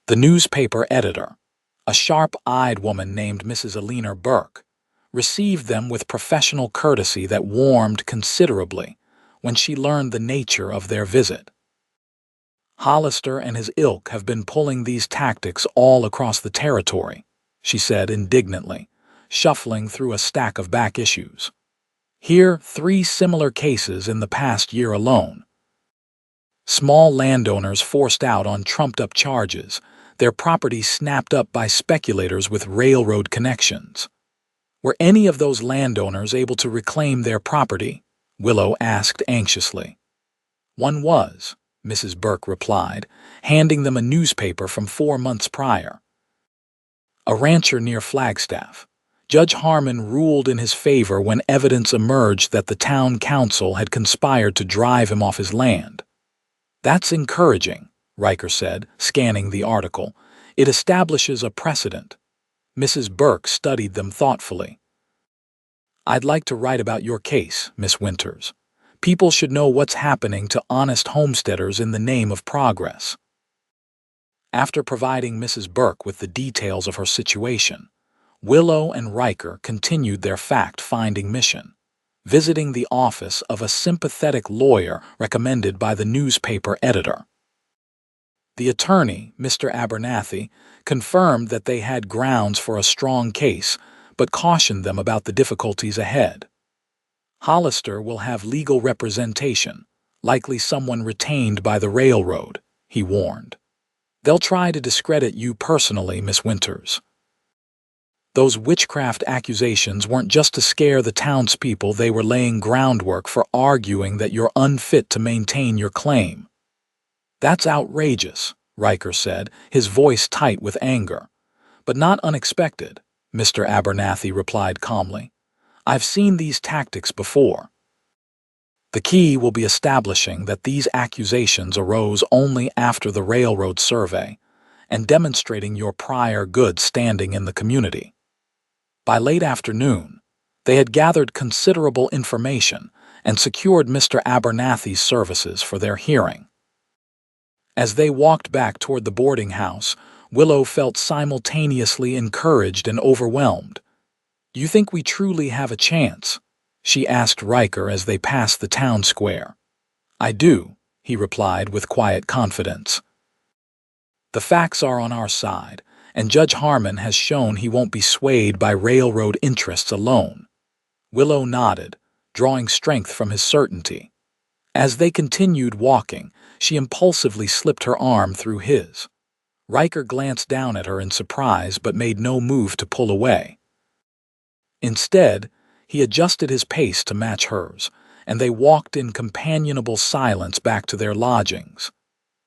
The newspaper editor, a sharp-eyed woman named Mrs. Alina Burke, received them with professional courtesy that warmed considerably when she learned the nature of their visit. Hollister and his ilk have been pulling these tactics all across the territory, she said indignantly, shuffling through a stack of back issues. Here, 3 similar cases in the past year alone. Small landowners forced out on trumped-up charges, their property snapped up by speculators with railroad connections. Were any of those landowners able to reclaim their property? Willow asked anxiously. One was, Mrs. Burke replied, handing them a newspaper from 4 months prior. A rancher near Flagstaff. Judge Harmon ruled in his favor when evidence emerged that the town council had conspired to drive him off his land. That's encouraging, Riker said, scanning the article. It establishes a precedent. Mrs. Burke studied them thoughtfully. I'd like to write about your case, Miss Winters. People should know what's happening to honest homesteaders in the name of progress. After providing Mrs. Burke with the details of her situation, Willow and Riker continued their fact-finding mission, visiting the office of a sympathetic lawyer recommended by the newspaper editor. The attorney, Mr. Abernathy, confirmed that they had grounds for a strong case, but cautioned them about the difficulties ahead. Hollister will have legal representation, likely someone retained by the railroad, he warned. They'll try to discredit you personally, Miss Winters. Those witchcraft accusations weren't just to scare the townspeople, they were laying groundwork for arguing that you're unfit to maintain your claim. That's outrageous, Riker said, his voice tight with anger. But not unexpected, Mr. Abernathy replied calmly. I've seen these tactics before. The key will be establishing that these accusations arose only after the railroad survey and demonstrating your prior good standing in the community. By late afternoon, they had gathered considerable information and secured Mr. Abernathy's services for their hearing. As they walked back toward the boarding house, Willow felt simultaneously encouraged and overwhelmed. "You think we truly have a chance?" she asked Riker as they passed the town square. "I do," he replied with quiet confidence. "The facts are on our side, and Judge Harmon has shown he won't be swayed by railroad interests alone." Willow nodded, drawing strength from his certainty. As they continued walking, she impulsively slipped her arm through his. Riker glanced down at her in surprise but made no move to pull away. Instead, he adjusted his pace to match hers, and they walked in companionable silence back to their lodgings.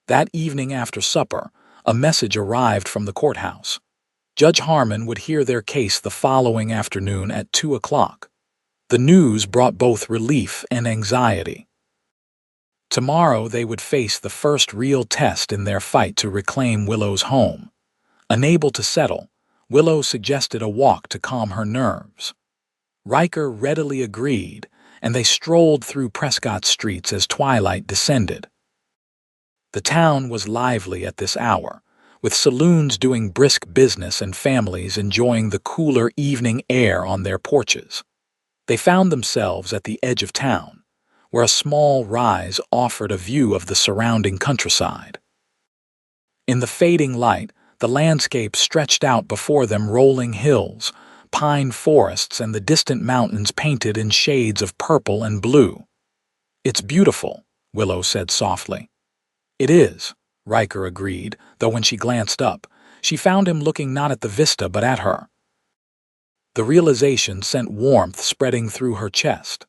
That evening after supper, a message arrived from the courthouse. Judge Harmon would hear their case the following afternoon at 2 o'clock. The news brought both relief and anxiety. Tomorrow they would face the first real test in their fight to reclaim Willow's home. Unable to settle, Willow suggested a walk to calm her nerves. Riker readily agreed, and they strolled through Prescott's streets as twilight descended. The town was lively at this hour, with saloons doing brisk business and families enjoying the cooler evening air on their porches. They found themselves at the edge of town, where a small rise offered a view of the surrounding countryside. In the fading light, the landscape stretched out before them, rolling hills, pine forests, and the distant mountains painted in shades of purple and blue. "It's beautiful," Willow said softly. "It is," Riker agreed, though when she glanced up, she found him looking not at the vista but at her. The realization sent warmth spreading through her chest.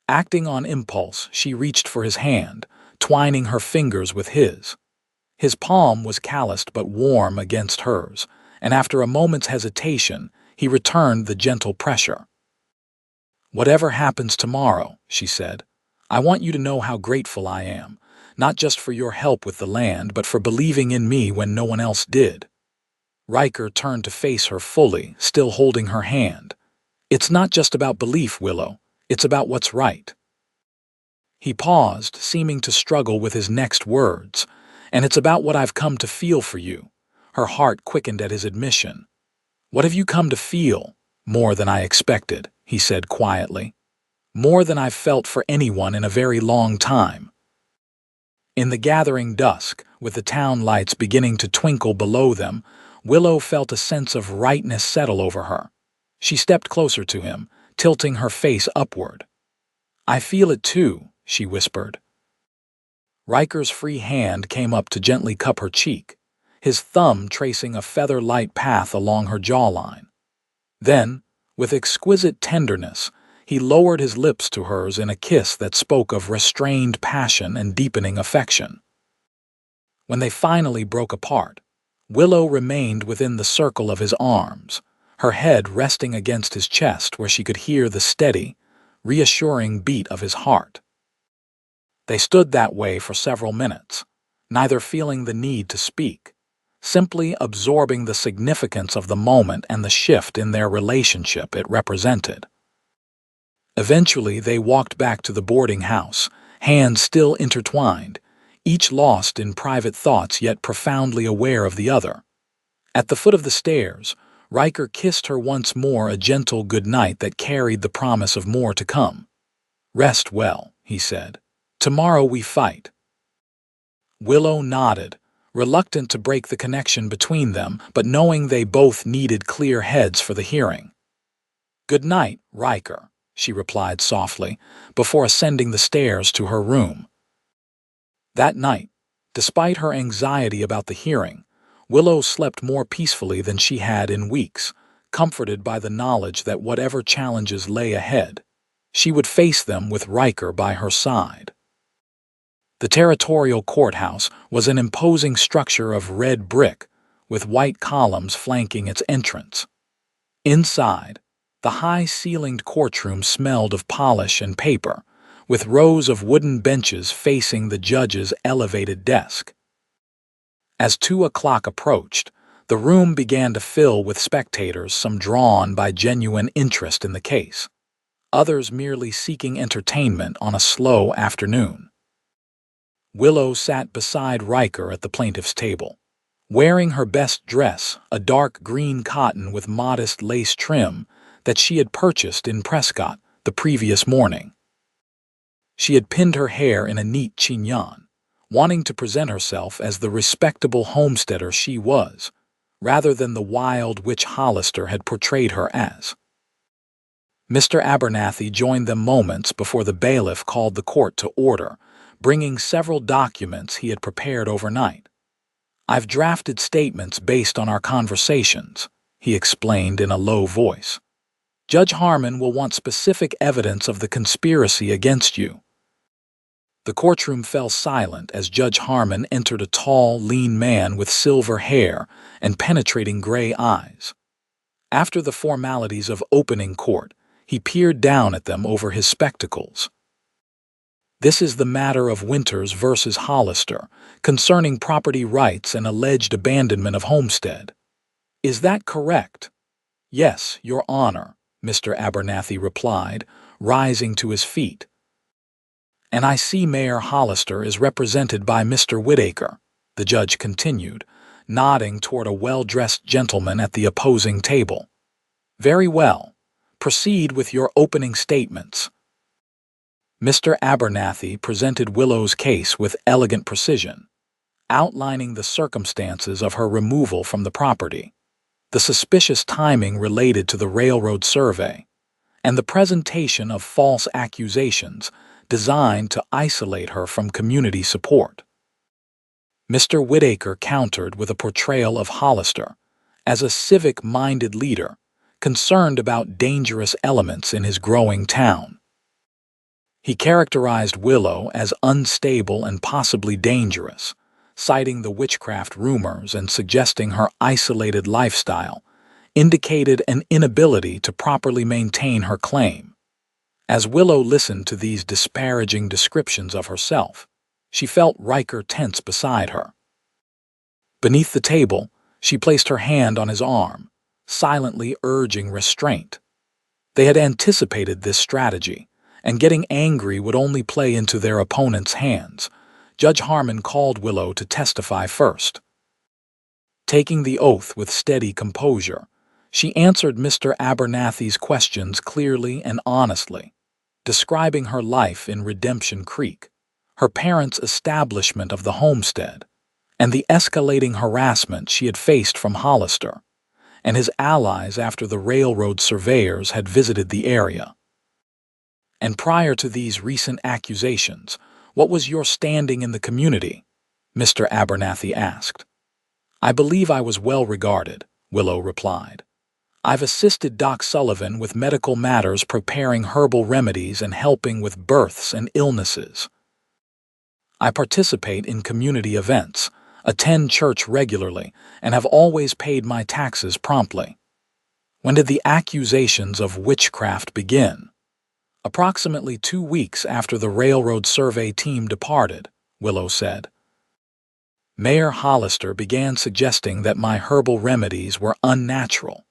Acting on impulse, she reached for his hand, twining her fingers with his. His palm was calloused but warm against hers, and after a moment's hesitation, he returned the gentle pressure. "Whatever happens tomorrow," she said, "I want you to know how grateful I am, not just for your help with the land, but for believing in me when no one else did." Riker turned to face her fully, still holding her hand. "It's not just about belief, Willow. It's about what's right." He paused, seeming to struggle with his next words. "And it's about what I've come to feel for you." Her heart quickened at his admission. "What have you come to feel?" "More than I expected," he said quietly. "More than I've felt for anyone in a very long time." In the gathering dusk, with the town lights beginning to twinkle below them, Willow felt a sense of rightness settle over her. She stepped closer to him, tilting her face upward. "I feel it too," she whispered. Riker's free hand came up to gently cup her cheek, his thumb tracing a feather-light path along her jawline. Then, with exquisite tenderness, he lowered his lips to hers in a kiss that spoke of restrained passion and deepening affection. When they finally broke apart, Willow remained within the circle of his arms, her head resting against his chest where she could hear the steady, reassuring beat of his heart. They stood that way for several minutes, neither feeling the need to speak, simply absorbing the significance of the moment and the shift in their relationship it represented. Eventually, they walked back to the boarding house, hands still intertwined, each lost in private thoughts yet profoundly aware of the other. At the foot of the stairs, Riker kissed her once more, a gentle goodnight that carried the promise of more to come. "Rest well," he said. "Tomorrow we fight." Willow nodded, reluctant to break the connection between them, but knowing they both needed clear heads for the hearing. "Good night, Riker," she replied softly, before ascending the stairs to her room. That night, despite her anxiety about the hearing, Willow slept more peacefully than she had in weeks, comforted by the knowledge that whatever challenges lay ahead, she would face them with Riker by her side. The territorial courthouse was an imposing structure of red brick, with white columns flanking its entrance. Inside, the high-ceilinged courtroom smelled of polish and paper, with rows of wooden benches facing the judge's elevated desk. As 2 o'clock approached, the room began to fill with spectators, some drawn by genuine interest in the case, others merely seeking entertainment on a slow afternoon. Willow sat beside Riker at the plaintiff's table. wearing her best dress, a dark green cotton with modest lace trim that she had purchased in Prescott the previous morning. She had pinned her hair in a neat chignon, wanting to present herself as the respectable homesteader she was, rather than the wild witch Hollister had portrayed her as. Mr. Abernathy joined them moments before the bailiff called the court to order, bringing several documents he had prepared overnight. "I've drafted statements based on our conversations," he explained in a low voice. "Judge Harmon will want specific evidence of the conspiracy against you." The courtroom fell silent as Judge Harmon entered, a tall, lean man with silver hair and penetrating gray eyes. After the formalities of opening court, he peered down at them over his spectacles. "This is the matter of Winters versus Hollister, concerning property rights and alleged abandonment of homestead. Is that correct?" "Yes, Your Honor," Mr. Abernathy replied, rising to his feet. "And I see Mayor Hollister is represented by Mr. Whitaker," the judge continued, nodding toward a well-dressed gentleman at the opposing table. "Very well. Proceed with your opening statements." Mr. Abernathy presented Willow's case with elegant precision, outlining the circumstances of her removal from the property, the suspicious timing related to the railroad survey, and the presentation of false accusations designed to isolate her from community support. Mr. Whitaker countered with a portrayal of Hollister as a civic-minded leader concerned about dangerous elements in his growing town. He characterized Willow as unstable and possibly dangerous, citing the witchcraft rumors and suggesting her isolated lifestyle indicated an inability to properly maintain her claim. As Willow listened to these disparaging descriptions of herself, she felt Riker tense beside her. Beneath the table, she placed her hand on his arm, silently urging restraint. They had anticipated this strategy, and getting angry would only play into their opponent's hands. Judge Harmon called Willow to testify first. Taking the oath with steady composure, she answered Mr. Abernathy's questions clearly and honestly, describing her life in Redemption Creek, her parents' establishment of the homestead, and the escalating harassment she had faced from Hollister and his allies after the railroad surveyors had visited the area. "And prior to these recent accusations, what was your standing in the community?" Mr. Abernathy asked. "I believe I was well regarded," Willow replied. "I've assisted Doc Sullivan with medical matters, preparing herbal remedies and helping with births and illnesses. I participate in community events, attend church regularly, and have always paid my taxes promptly." "When did the accusations of witchcraft begin?" "Approximately 2 weeks after the railroad survey team departed," Willow said. "Mayor Hollister began suggesting that my herbal remedies were unnatural.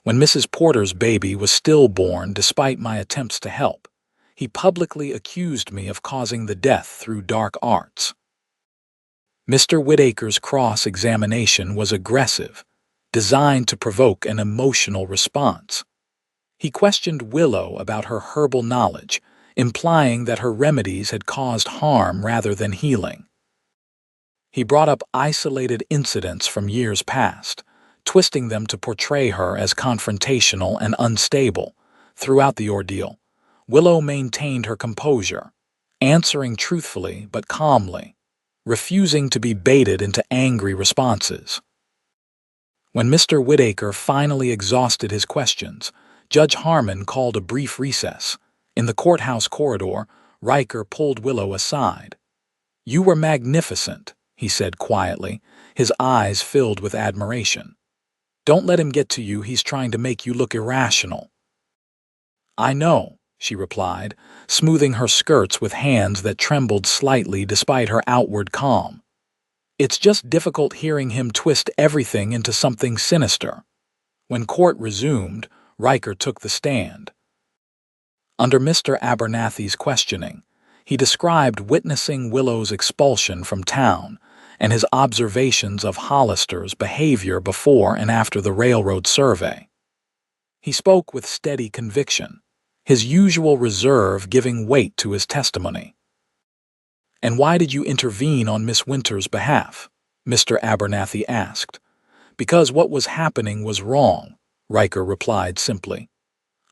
When Mrs. Porter's baby was stillborn despite my attempts to help, he publicly accused me of causing the death through dark arts." Mr. Whitaker's cross-examination was aggressive, designed to provoke an emotional response. He questioned Willow about her herbal knowledge, implying that her remedies had caused harm rather than healing. He brought up isolated incidents from years past, twisting them to portray her as confrontational and unstable. Throughout the ordeal, Willow maintained her composure, answering truthfully but calmly, refusing to be baited into angry responses. When Mr. Whitaker finally exhausted his questions, Judge Harmon called a brief recess. In the courthouse corridor, Riker pulled Willow aside. "You were magnificent," he said quietly, his eyes filled with admiration. "Don't let him get to you. He's trying to make you look irrational." "I know," she replied, smoothing her skirts with hands that trembled slightly despite her outward calm. "It's just difficult hearing him twist everything into something sinister." When court resumed, Riker took the stand. Under Mr. Abernathy's questioning, he described witnessing Willow's expulsion from town and his observations of Hollister's behavior before and after the railroad survey. He spoke with steady conviction, his usual reserve giving weight to his testimony. "And why did you intervene on Miss Winter's behalf?" Mr. Abernathy asked. "Because what was happening was wrong," Riker replied simply.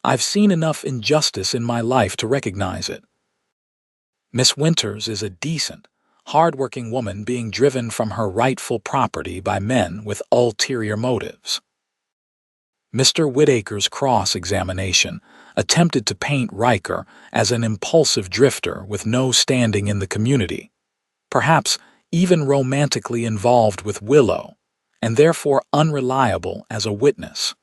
"I've seen enough injustice in my life to recognize it. Miss Winters is a decent, hard-working woman being driven from her rightful property by men with ulterior motives." Mr. Whittaker's cross-examination attempted to paint Riker as an impulsive drifter with no standing in the community, perhaps even romantically involved with Willow, and therefore unreliable as a witness.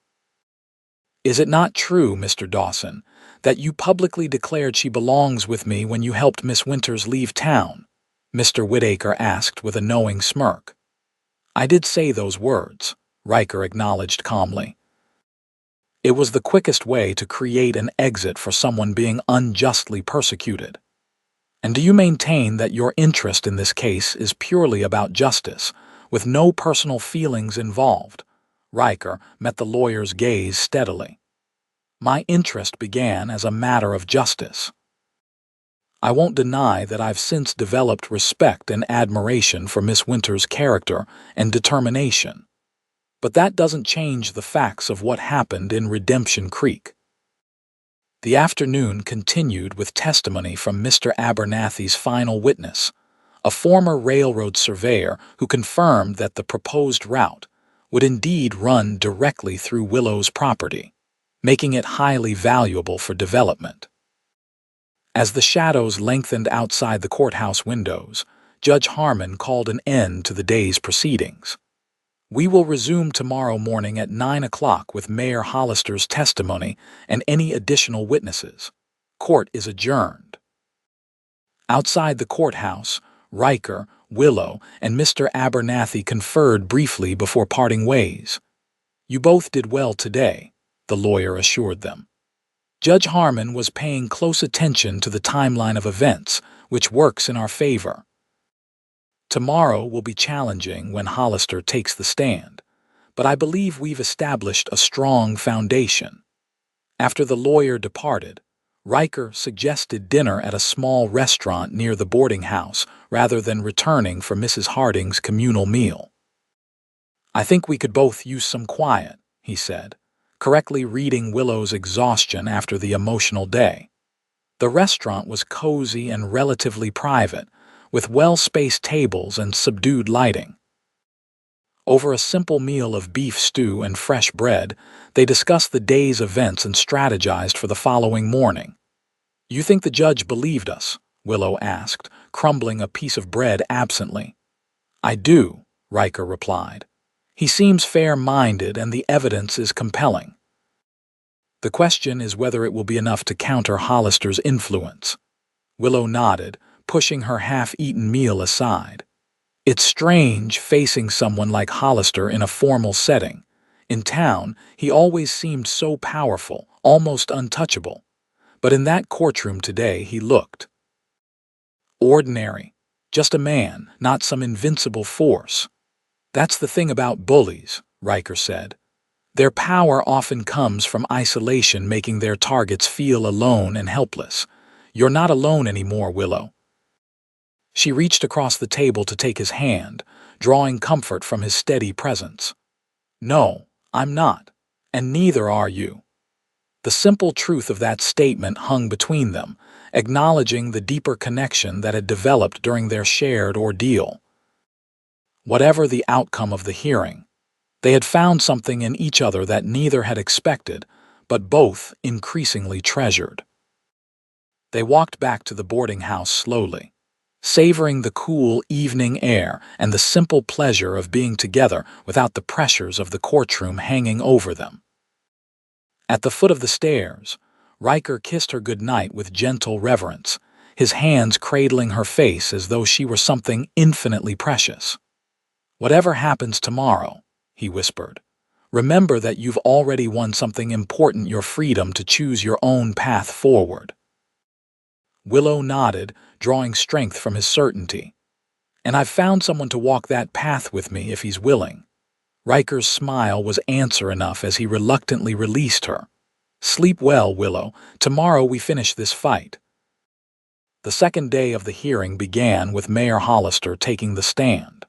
"Is it not true, Mr. Dawson, that you publicly declared she belongs with me when you helped Miss Winters leave town?" Mr. Whittaker asked with a knowing smirk. "I did say those words," Riker acknowledged calmly. "It was the quickest way to create an exit for someone being unjustly persecuted." "And do you maintain that your interest in this case is purely about justice, with no personal feelings involved?" Riker met the lawyer's gaze steadily. "My interest began as a matter of justice. I won't deny that I've since developed respect and admiration for Miss Winters' character and determination. But that doesn't change the facts of what happened in Redemption Creek." The afternoon continued with testimony from Mr. Abernathy's final witness, a former railroad surveyor who confirmed that the proposed route would indeed run directly through Willow's property, making it highly valuable for development. As the shadows lengthened outside the courthouse windows, Judge Harmon called an end to the day's proceedings. "We will resume tomorrow morning at 9 o'clock with Mayor Hollister's testimony and any additional witnesses. Court is adjourned." Outside the courthouse, Riker, Willow, and Mr. Abernathy conferred briefly before parting ways. "You both did well today," the lawyer assured them. "Judge Harmon was paying close attention to the timeline of events, which works in our favor. Tomorrow will be challenging when Hollister takes the stand, but I believe we've established a strong foundation." After the lawyer departed, Riker suggested dinner at a small restaurant near the boarding house rather than returning for Mrs. Harding's communal meal. "I think we could both use some quiet," he said, correctly reading Willow's exhaustion after the emotional day. The restaurant was cozy and relatively private, with well-spaced tables and subdued lighting. Over a simple meal of beef stew and fresh bread, they discussed the day's events and strategized for the following morning. "You think the judge believed us?" Willow asked, crumbling a piece of bread absently. "I do," Riker replied. "He seems fair-minded and the evidence is compelling. The question is whether it will be enough to counter Hollister's influence." Willow nodded, pushing her half-eaten meal aside. "It's strange facing someone like Hollister in a formal setting. In town, he always seemed so powerful, almost untouchable. But in that courtroom today, he looked ordinary, just a man, not some invincible force." "That's the thing about bullies," Riker said. "Their power often comes from isolation, making their targets feel alone and helpless. You're not alone anymore, Willow." She reached across the table to take his hand, drawing comfort from his steady presence. "No, I'm not, and neither are you." The simple truth of that statement hung between them, acknowledging the deeper connection that had developed during their shared ordeal. Whatever the outcome of the hearing, they had found something in each other that neither had expected, but both increasingly treasured. They walked back to the boarding house slowly, savoring the cool evening air and the simple pleasure of being together without the pressures of the courtroom hanging over them. At the foot of the stairs, Riker kissed her goodnight with gentle reverence, his hands cradling her face as though she were something infinitely precious. "Whatever happens tomorrow," he whispered, "remember that you've already won something important, your freedom to choose your own path forward." Willow nodded, drawing strength from his certainty. And I've found someone to walk that path with me if he's willing. Riker's smile was answer enough as he reluctantly released her. Sleep well, Willow. Tomorrow we finish this fight. The second day of the hearing began with Mayor Hollister taking the stand.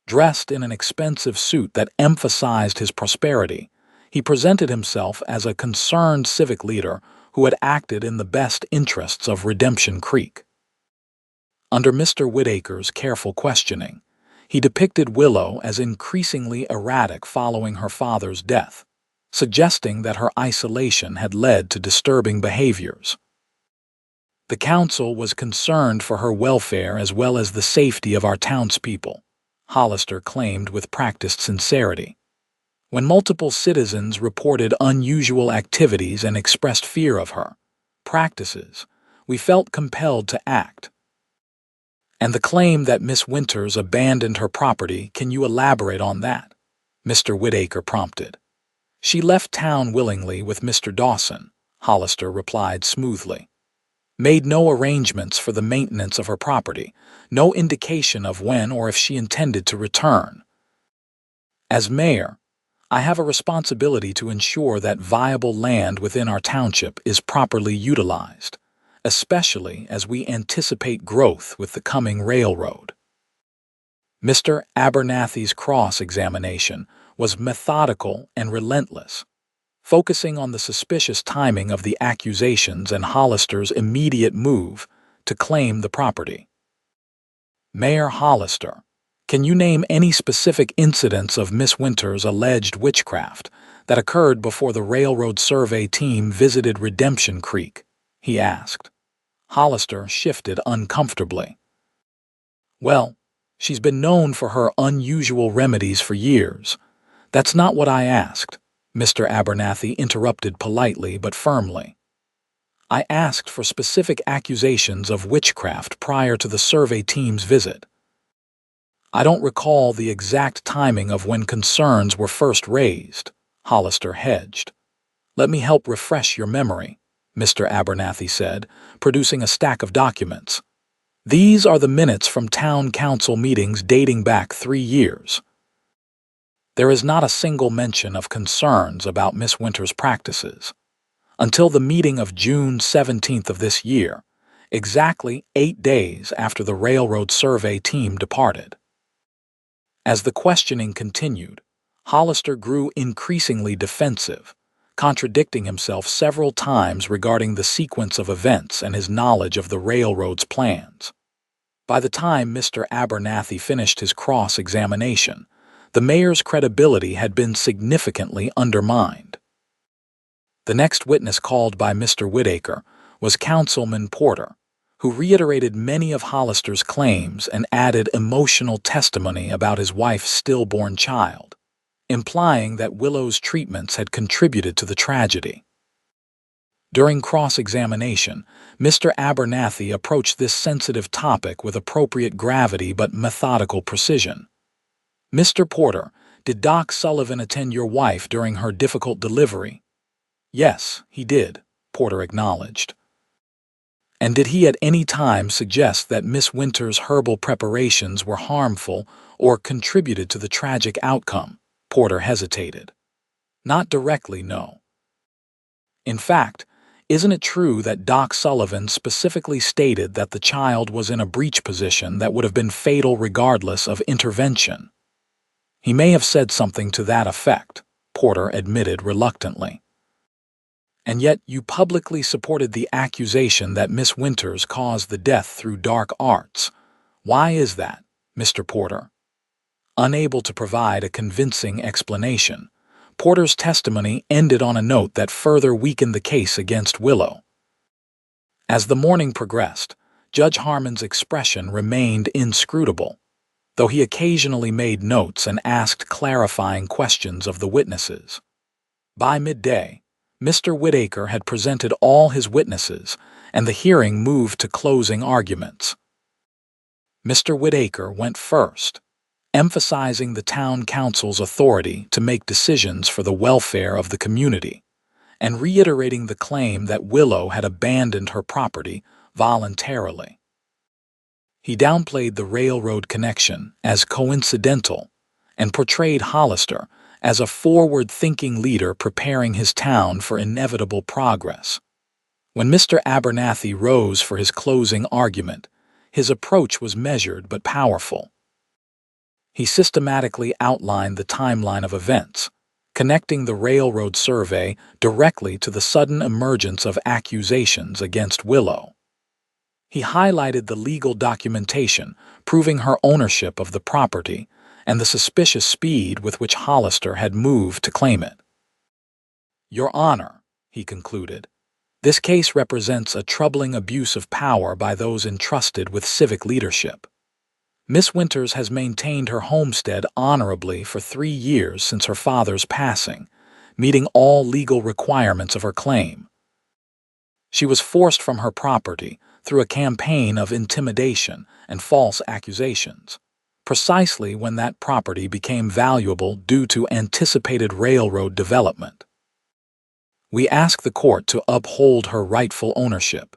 Dressed in an expensive suit that emphasized his prosperity, he presented himself as a concerned civic leader who had acted in the best interests of Redemption Creek. Under Mr. Whitaker's careful questioning, he depicted Willow as increasingly erratic following her father's death, suggesting that her isolation had led to disturbing behaviors. The council was concerned for her welfare as well as the safety of our townspeople, Hollister claimed with practiced sincerity. When multiple citizens reported unusual activities and expressed fear of her practices, we felt compelled to act. And the claim that Miss Winters abandoned her property, can you elaborate on that? Mr. Whitaker prompted. She left town willingly with Mr. Dawson, Hollister replied smoothly. Made no arrangements for the maintenance of her property, no indication of when or if she intended to return. As mayor, I have a responsibility to ensure that viable land within our township is properly utilized, especially as we anticipate growth with the coming railroad. Mr. Abernathy's cross-examination was methodical and relentless, focusing on the suspicious timing of the accusations and Hollister's immediate move to claim the property. Mayor Hollister, can you name any specific incidents of Miss Winters' alleged witchcraft that occurred before the railroad survey team visited Redemption Creek? He asked. Hollister shifted uncomfortably. Well, she's been known for her unusual remedies for years. That's not what I asked, Mr. Abernathy interrupted politely but firmly. I asked for specific accusations of witchcraft prior to the survey team's visit. I don't recall the exact timing of when concerns were first raised, Hollister hedged. Let me help refresh your memory, Mr. Abernathy said, producing a stack of documents. These are the minutes from town council meetings dating back 3 years. There is not a single mention of concerns about Miss Winters' practices until the meeting of June 17th of this year, exactly 8 days after the railroad survey team departed. As the questioning continued, Hollister grew increasingly defensive, contradicting himself several times regarding the sequence of events and his knowledge of the railroad's plans. By the time Mr. Abernathy finished his cross-examination, the mayor's credibility had been significantly undermined. The next witness called by Mr. Whitaker was Councilman Porter, who reiterated many of Hollister's claims and added emotional testimony about his wife's stillborn child, implying that Willow's treatments had contributed to the tragedy. During cross-examination, Mr. Abernathy approached this sensitive topic with appropriate gravity but methodical precision. Mr. Porter, did Doc Sullivan attend your wife during her difficult delivery? Yes, he did, Porter acknowledged. And did he at any time suggest that Miss Winters' herbal preparations were harmful or contributed to the tragic outcome? Porter hesitated. Not directly, no. In fact, isn't it true that Doc Sullivan specifically stated that the child was in a breech position that would have been fatal regardless of intervention? He may have said something to that effect, Porter admitted reluctantly. And yet you publicly supported the accusation that Miss Winters caused the death through dark arts. Why is that, Mr. Porter? Unable to provide a convincing explanation, Porter's testimony ended on a note that further weakened the case against Willow. As the morning progressed, Judge Harmon's expression remained inscrutable, though he occasionally made notes and asked clarifying questions of the witnesses. By midday, Mr. Whitaker had presented all his witnesses, and the hearing moved to closing arguments. Mr. Whitaker went first, emphasizing the town council's authority to make decisions for the welfare of the community, and reiterating the claim that Willow had abandoned her property voluntarily. He downplayed the railroad connection as coincidental and portrayed Hollister as a forward-thinking leader preparing his town for inevitable progress. When Mr. Abernathy rose for his closing argument, his approach was measured but powerful. He systematically outlined the timeline of events, connecting the railroad survey directly to the sudden emergence of accusations against Willow. He highlighted the legal documentation proving her ownership of the property and the suspicious speed with which Hollister had moved to claim it. "Your Honor," he concluded, "this case represents a troubling abuse of power by those entrusted with civic leadership. Miss Winters has maintained her homestead honorably for 3 years since her father's passing, meeting all legal requirements of her claim. She was forced from her property through a campaign of intimidation and false accusations, precisely when that property became valuable due to anticipated railroad development. We ask the court to uphold her rightful ownership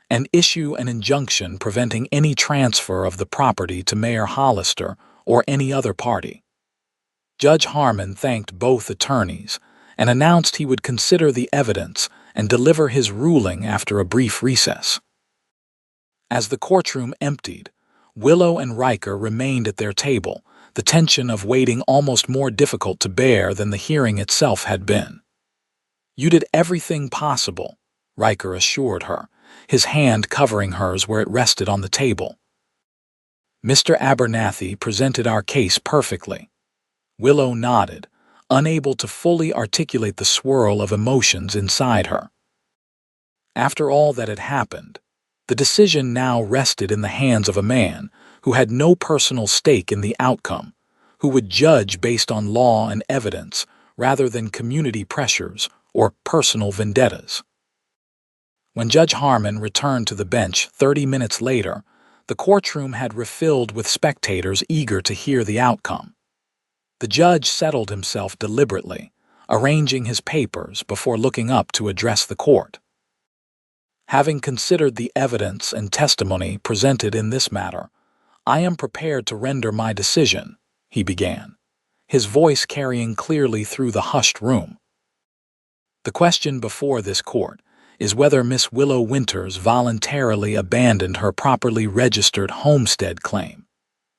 and issue an injunction preventing any transfer of the property to Mayor Hollister or any other party." Judge Harmon thanked both attorneys and announced he would consider the evidence and deliver his ruling after a brief recess. As the courtroom emptied, Willow and Riker remained at their table, the tension of waiting almost more difficult to bear than the hearing itself had been. "You did everything possible," Riker assured her, his hand covering hers where it rested on the table. "Mr. Abernathy presented our case perfectly." Willow nodded, unable to fully articulate the swirl of emotions inside her. After all that had happened, the decision now rested in the hands of a man who had no personal stake in the outcome, who would judge based on law and evidence rather than community pressures or personal vendettas. When Judge Harmon returned to the bench 30 minutes later, the courtroom had refilled with spectators eager to hear the outcome. The judge settled himself deliberately, arranging his papers before looking up to address the court. "Having considered the evidence and testimony presented in this matter, I am prepared to render my decision," he began, his voice carrying clearly through the hushed room. "The question before this court is whether Miss Willow Winters voluntarily abandoned her properly registered homestead claim,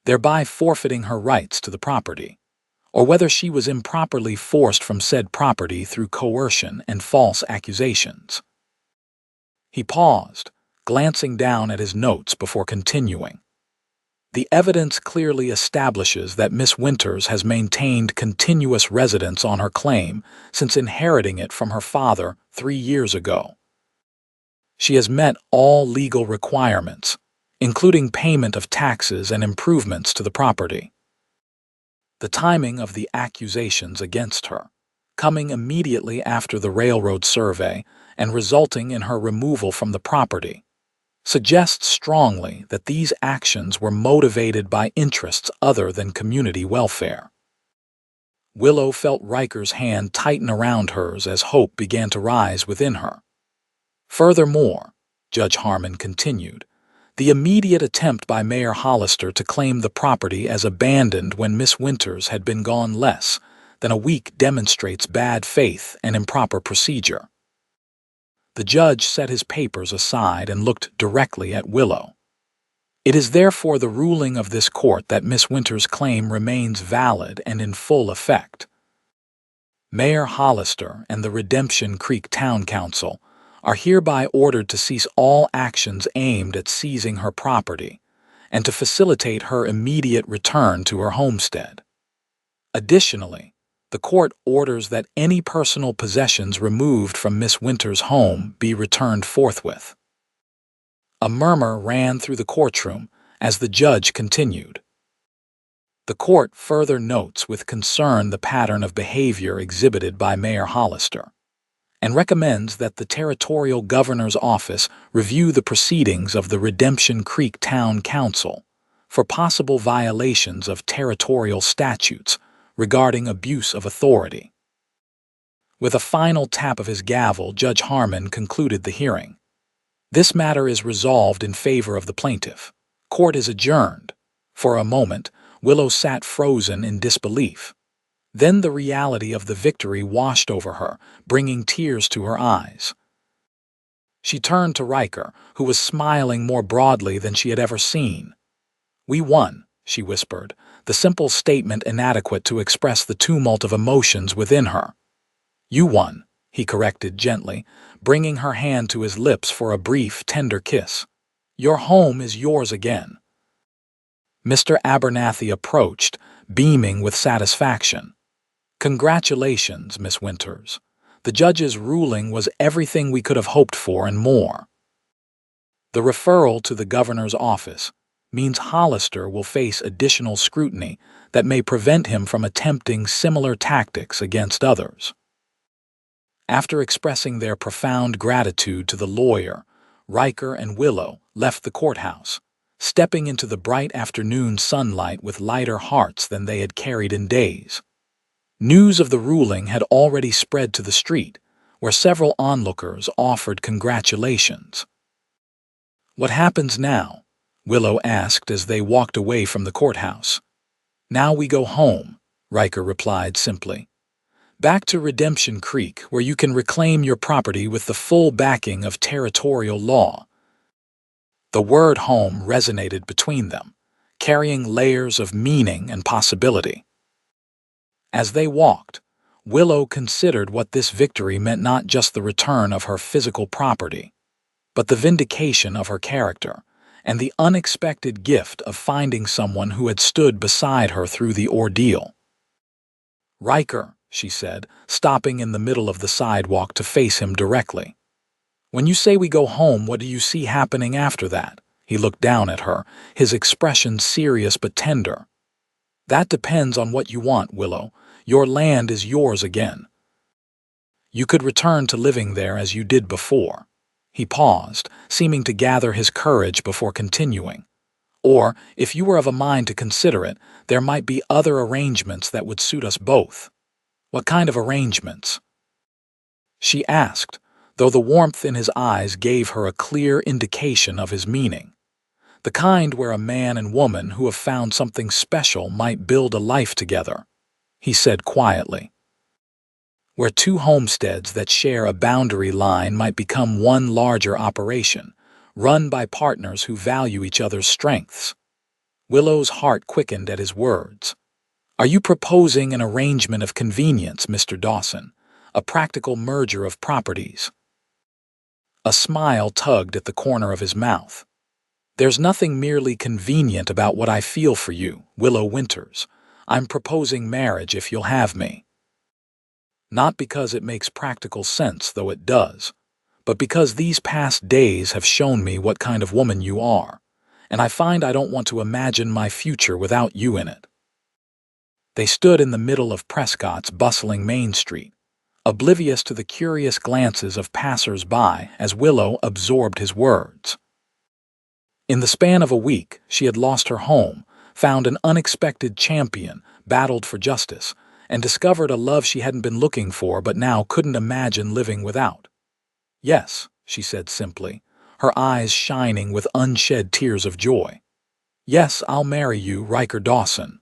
thereby forfeiting her rights to the property, or whether she was improperly forced from said property through coercion and false accusations." He paused, glancing down at his notes before continuing. "The evidence clearly establishes that Miss Winters has maintained continuous residence on her claim since inheriting it from her father 3 years ago. She has met all legal requirements, including payment of taxes and improvements to the property. The timing of the accusations against her, coming immediately after the railroad survey and resulting in her removal from the property, suggests strongly that these actions were motivated by interests other than community welfare." Willow felt Riker's hand tighten around hers as hope began to rise within her. "Furthermore," Judge Harmon continued, "the immediate attempt by Mayor Hollister to claim the property as abandoned when Miss Winters had been gone less than a week demonstrates bad faith and improper procedure." The judge set his papers aside and looked directly at Willow. "It is therefore the ruling of this court that Miss Winters' claim remains valid and in full effect. Mayor Hollister and the Redemption Creek Town Council are hereby ordered to cease all actions aimed at seizing her property and to facilitate her immediate return to her homestead. Additionally, the court orders that any personal possessions removed from Miss Winters' home be returned forthwith." A murmur ran through the courtroom as the judge continued. "The court further notes with concern the pattern of behavior exhibited by Mayor Hollister, and recommends that the Territorial Governor's Office review the proceedings of the Redemption Creek Town Council for possible violations of territorial statutes regarding abuse of authority." With a final tap of his gavel, Judge Harmon concluded the hearing. "This matter is resolved in favor of the plaintiff. Court is adjourned. For a moment, Willow sat frozen in disbelief. Then the reality of the victory washed over her, bringing tears to her eyes. She turned to Riker, who was smiling more broadly than she had ever seen. "We won," she whispered, the simple statement inadequate to express the tumult of emotions within her. "You won," he corrected gently, bringing her hand to his lips for a brief, tender kiss. "Your home is yours again." Mr. Abernathy approached, beaming with satisfaction. "Congratulations, Miss Winters. The judge's ruling was everything we could have hoped for and more. The referral to the governor's office means Hollister will face additional scrutiny that may prevent him from attempting similar tactics against others." After expressing their profound gratitude to the lawyer, Riker and Willow left the courthouse, stepping into the bright afternoon sunlight with lighter hearts than they had carried in days. News of the ruling had already spread to the street, where several onlookers offered congratulations. "What happens now?" Willow asked as they walked away from the courthouse. "Now we go home," Riker replied simply. "Back to Redemption Creek, where you can reclaim your property with the full backing of territorial law." The word home resonated between them, carrying layers of meaning and possibility. As they walked, Willow considered what this victory meant: not just the return of her physical property, but the vindication of her character and the unexpected gift of finding someone who had stood beside her through the ordeal. "Riker," she said, stopping in the middle of the sidewalk to face him directly. "When you say we go home, what do you see happening after that?" He looked down at her, his expression serious but tender. "That depends on what you want, Willow. Your land is yours again. You could return to living there as you did before." He paused, seeming to gather his courage before continuing. "Or, if you were of a mind to consider it, there might be other arrangements that would suit us both." "What kind of arrangements?" she asked, though the warmth in his eyes gave her a clear indication of his meaning. "The kind where a man and woman who have found something special might build a life together," he said quietly. "Where two homesteads that share a boundary line might become one larger operation, run by partners who value each other's strengths." Willow's heart quickened at his words. "Are you proposing an arrangement of convenience, Mr. Dawson? A practical merger of properties?" A smile tugged at the corner of his mouth. "There's nothing merely convenient about what I feel for you, Willow Winters. I'm proposing marriage if you'll have me. Not because it makes practical sense, though it does, but because these past days have shown me what kind of woman you are, and I find I don't want to imagine my future without you in it." They stood in the middle of Prescott's bustling Main Street, oblivious to the curious glances of passers-by as Willow absorbed his words. In the span of a week, she had lost her home, found an unexpected champion, battled for justice, and discovered a love she hadn't been looking for but now couldn't imagine living without. "Yes," she said simply, her eyes shining with unshed tears of joy. "Yes, I'll marry you, Riker Dawson."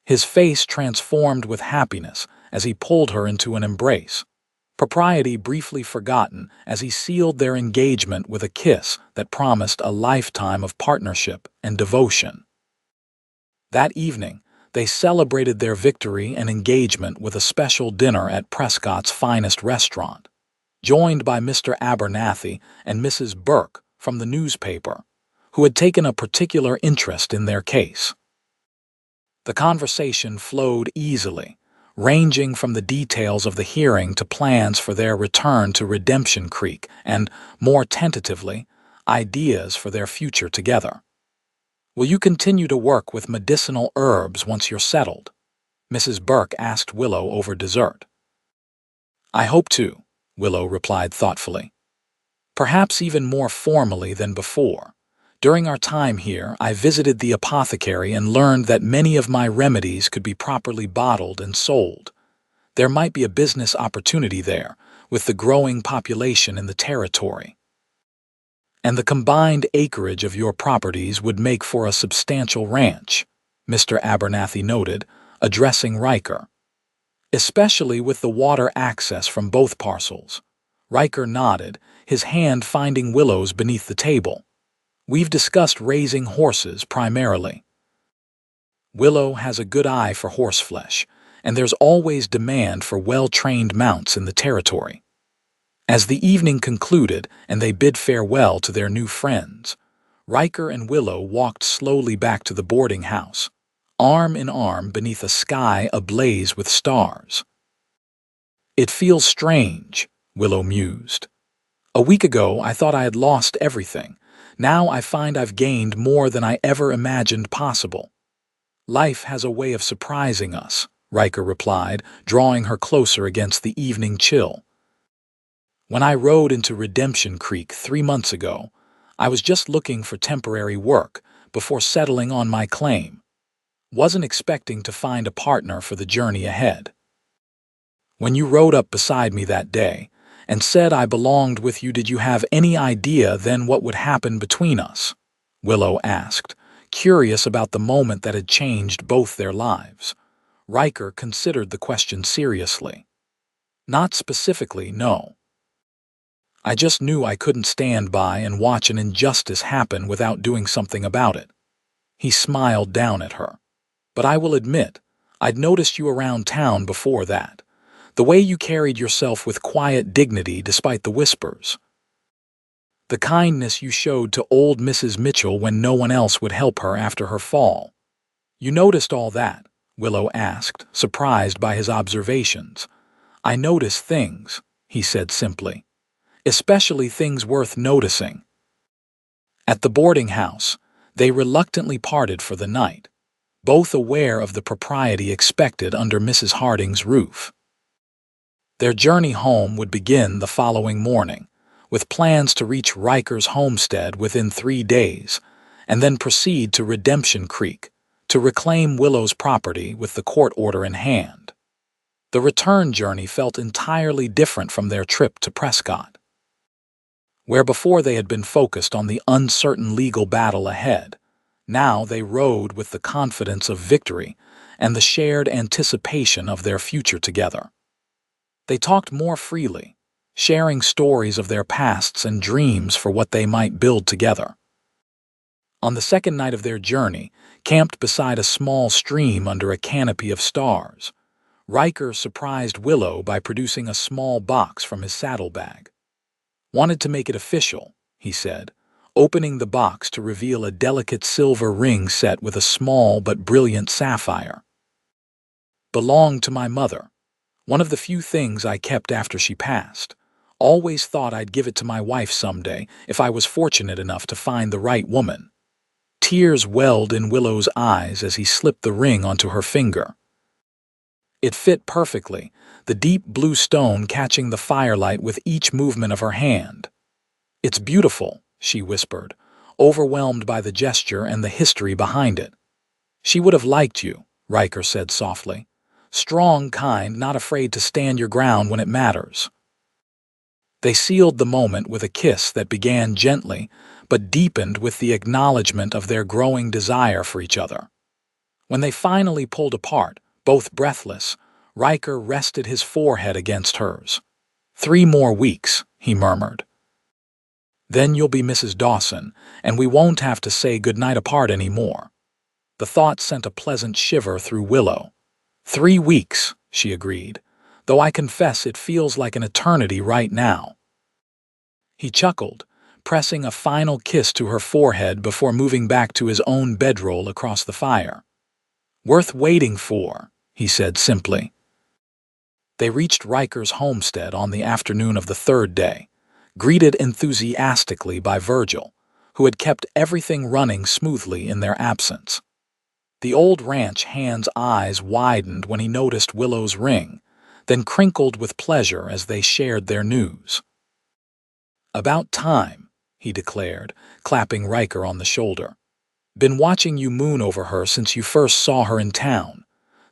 His face transformed with happiness as he pulled her into an embrace, propriety briefly forgotten as he sealed their engagement with a kiss that promised a lifetime of partnership and devotion. That evening, they celebrated their victory and engagement with a special dinner at Prescott's finest restaurant, joined by Mr. Abernathy and Mrs. Burke from the newspaper, who had taken a particular interest in their case. The conversation flowed easily, ranging from the details of the hearing to plans for their return to Redemption Creek and, more tentatively, ideas for their future together. "Will you continue to work with medicinal herbs once you're settled?" Mrs. Burke asked Willow over dessert. "I hope to," Willow replied thoughtfully. "Perhaps even more formally than before. During our time here, I visited the apothecary and learned that many of my remedies could be properly bottled and sold. There might be a business opportunity there, with the growing population in the territory." And the combined acreage of your properties would make for a substantial ranch, Mr. Abernathy noted, addressing Riker. Especially with the water access from both parcels. Riker nodded, his hand finding Willow's beneath the table. We've discussed raising horses primarily. Willow has a good eye for horseflesh, and there's always demand for well-trained mounts in the territory. As the evening concluded and they bid farewell to their new friends, Riker and Willow walked slowly back to the boarding house, arm in arm beneath a sky ablaze with stars. It feels strange, Willow mused. A week ago, I thought I had lost everything. Now I find I've gained more than I ever imagined possible. Life has a way of surprising us, Riker replied, drawing her closer against the evening chill. When I rode into Redemption Creek 3 months ago, I was just looking for temporary work before settling on my claim. Wasn't expecting to find a partner for the journey ahead. When you rode up beside me that day and said I belonged with you, did you have any idea then what would happen between us? Willow asked, curious about the moment that had changed both their lives. Riker considered the question seriously. Not specifically, no. I just knew I couldn't stand by and watch an injustice happen without doing something about it. He smiled down at her. But I will admit, I'd noticed you around town before that. The way you carried yourself with quiet dignity despite the whispers. The kindness you showed to old Mrs. Mitchell when no one else would help her after her fall. You noticed all that? Willow asked, surprised by his observations. I notice things, he said simply. Especially things worth noticing. At the boarding house, they reluctantly parted for the night, both aware of the propriety expected under Mrs. Harding's roof. Their journey home would begin the following morning, with plans to reach Riker's homestead within 3 days, and then proceed to Redemption Creek to reclaim Willow's property with the court order in hand. The return journey felt entirely different from their trip to Prescott, where before they had been focused on the uncertain legal battle ahead. Now they rode with the confidence of victory and the shared anticipation of their future together. They talked more freely, sharing stories of their pasts and dreams for what they might build together. On the second night of their journey, camped beside a small stream under a canopy of stars, Riker surprised Willow by producing a small box from his saddlebag. Wanted to make it official, he said, opening the box to reveal a delicate silver ring set with a small but brilliant sapphire. Belonged to my mother. One of the few things I kept after she passed. Always thought I'd give it to my wife someday if I was fortunate enough to find the right woman. Tears welled in Willow's eyes as he slipped the ring onto her finger. It fit perfectly, the deep blue stone catching the firelight with each movement of her hand. It's beautiful, she whispered, overwhelmed by the gesture and the history behind it. She would have liked you, Riker said softly. Strong, kind, not afraid to stand your ground when it matters. They sealed the moment with a kiss that began gently, but deepened with the acknowledgement of their growing desire for each other. When they finally pulled apart, both breathless, Riker rested his forehead against hers. 3 more weeks, he murmured. Then you'll be Mrs. Dawson, and we won't have to say goodnight apart anymore. The thought sent a pleasant shiver through Willow. 3 weeks, she agreed, though I confess it feels like an eternity right now. He chuckled, pressing a final kiss to her forehead before moving back to his own bedroll across the fire. Worth waiting for, he said simply. They reached Riker's homestead on the afternoon of the 3rd day, greeted enthusiastically by Virgil, who had kept everything running smoothly in their absence. The old ranch hand's eyes widened when he noticed Willow's ring, then crinkled with pleasure as they shared their news. About time, he declared, clapping Riker on the shoulder. Been watching you moon over her since you first saw her in town.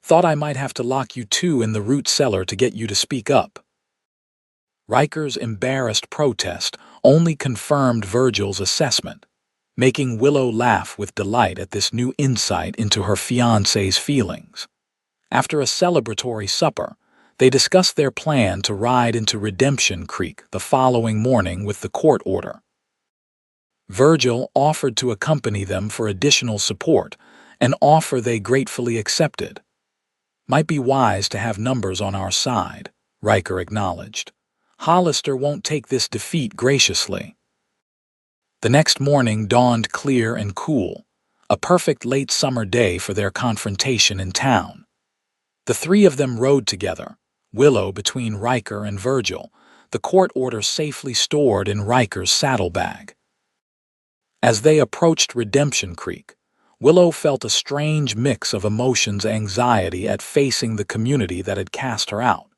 Thought I might have to lock you two in the root cellar to get you to speak up. Riker's embarrassed protest only confirmed Virgil's assessment, making Willow laugh with delight at this new insight into her fiancé's feelings. After a celebratory supper, they discussed their plan to ride into Redemption Creek the following morning with the court order. Virgil offered to accompany them for additional support, an offer they gratefully accepted. "Might be wise to have numbers on our side," Riker acknowledged. "Hollister won't take this defeat graciously." The next morning dawned clear and cool, a perfect late summer day for their confrontation in town. The three of them rode together, Willow between Riker and Virgil, the court order safely stored in Riker's saddlebag. As they approached Redemption Creek, Willow felt a strange mix of emotions: anxiety at facing the community that had cast her out,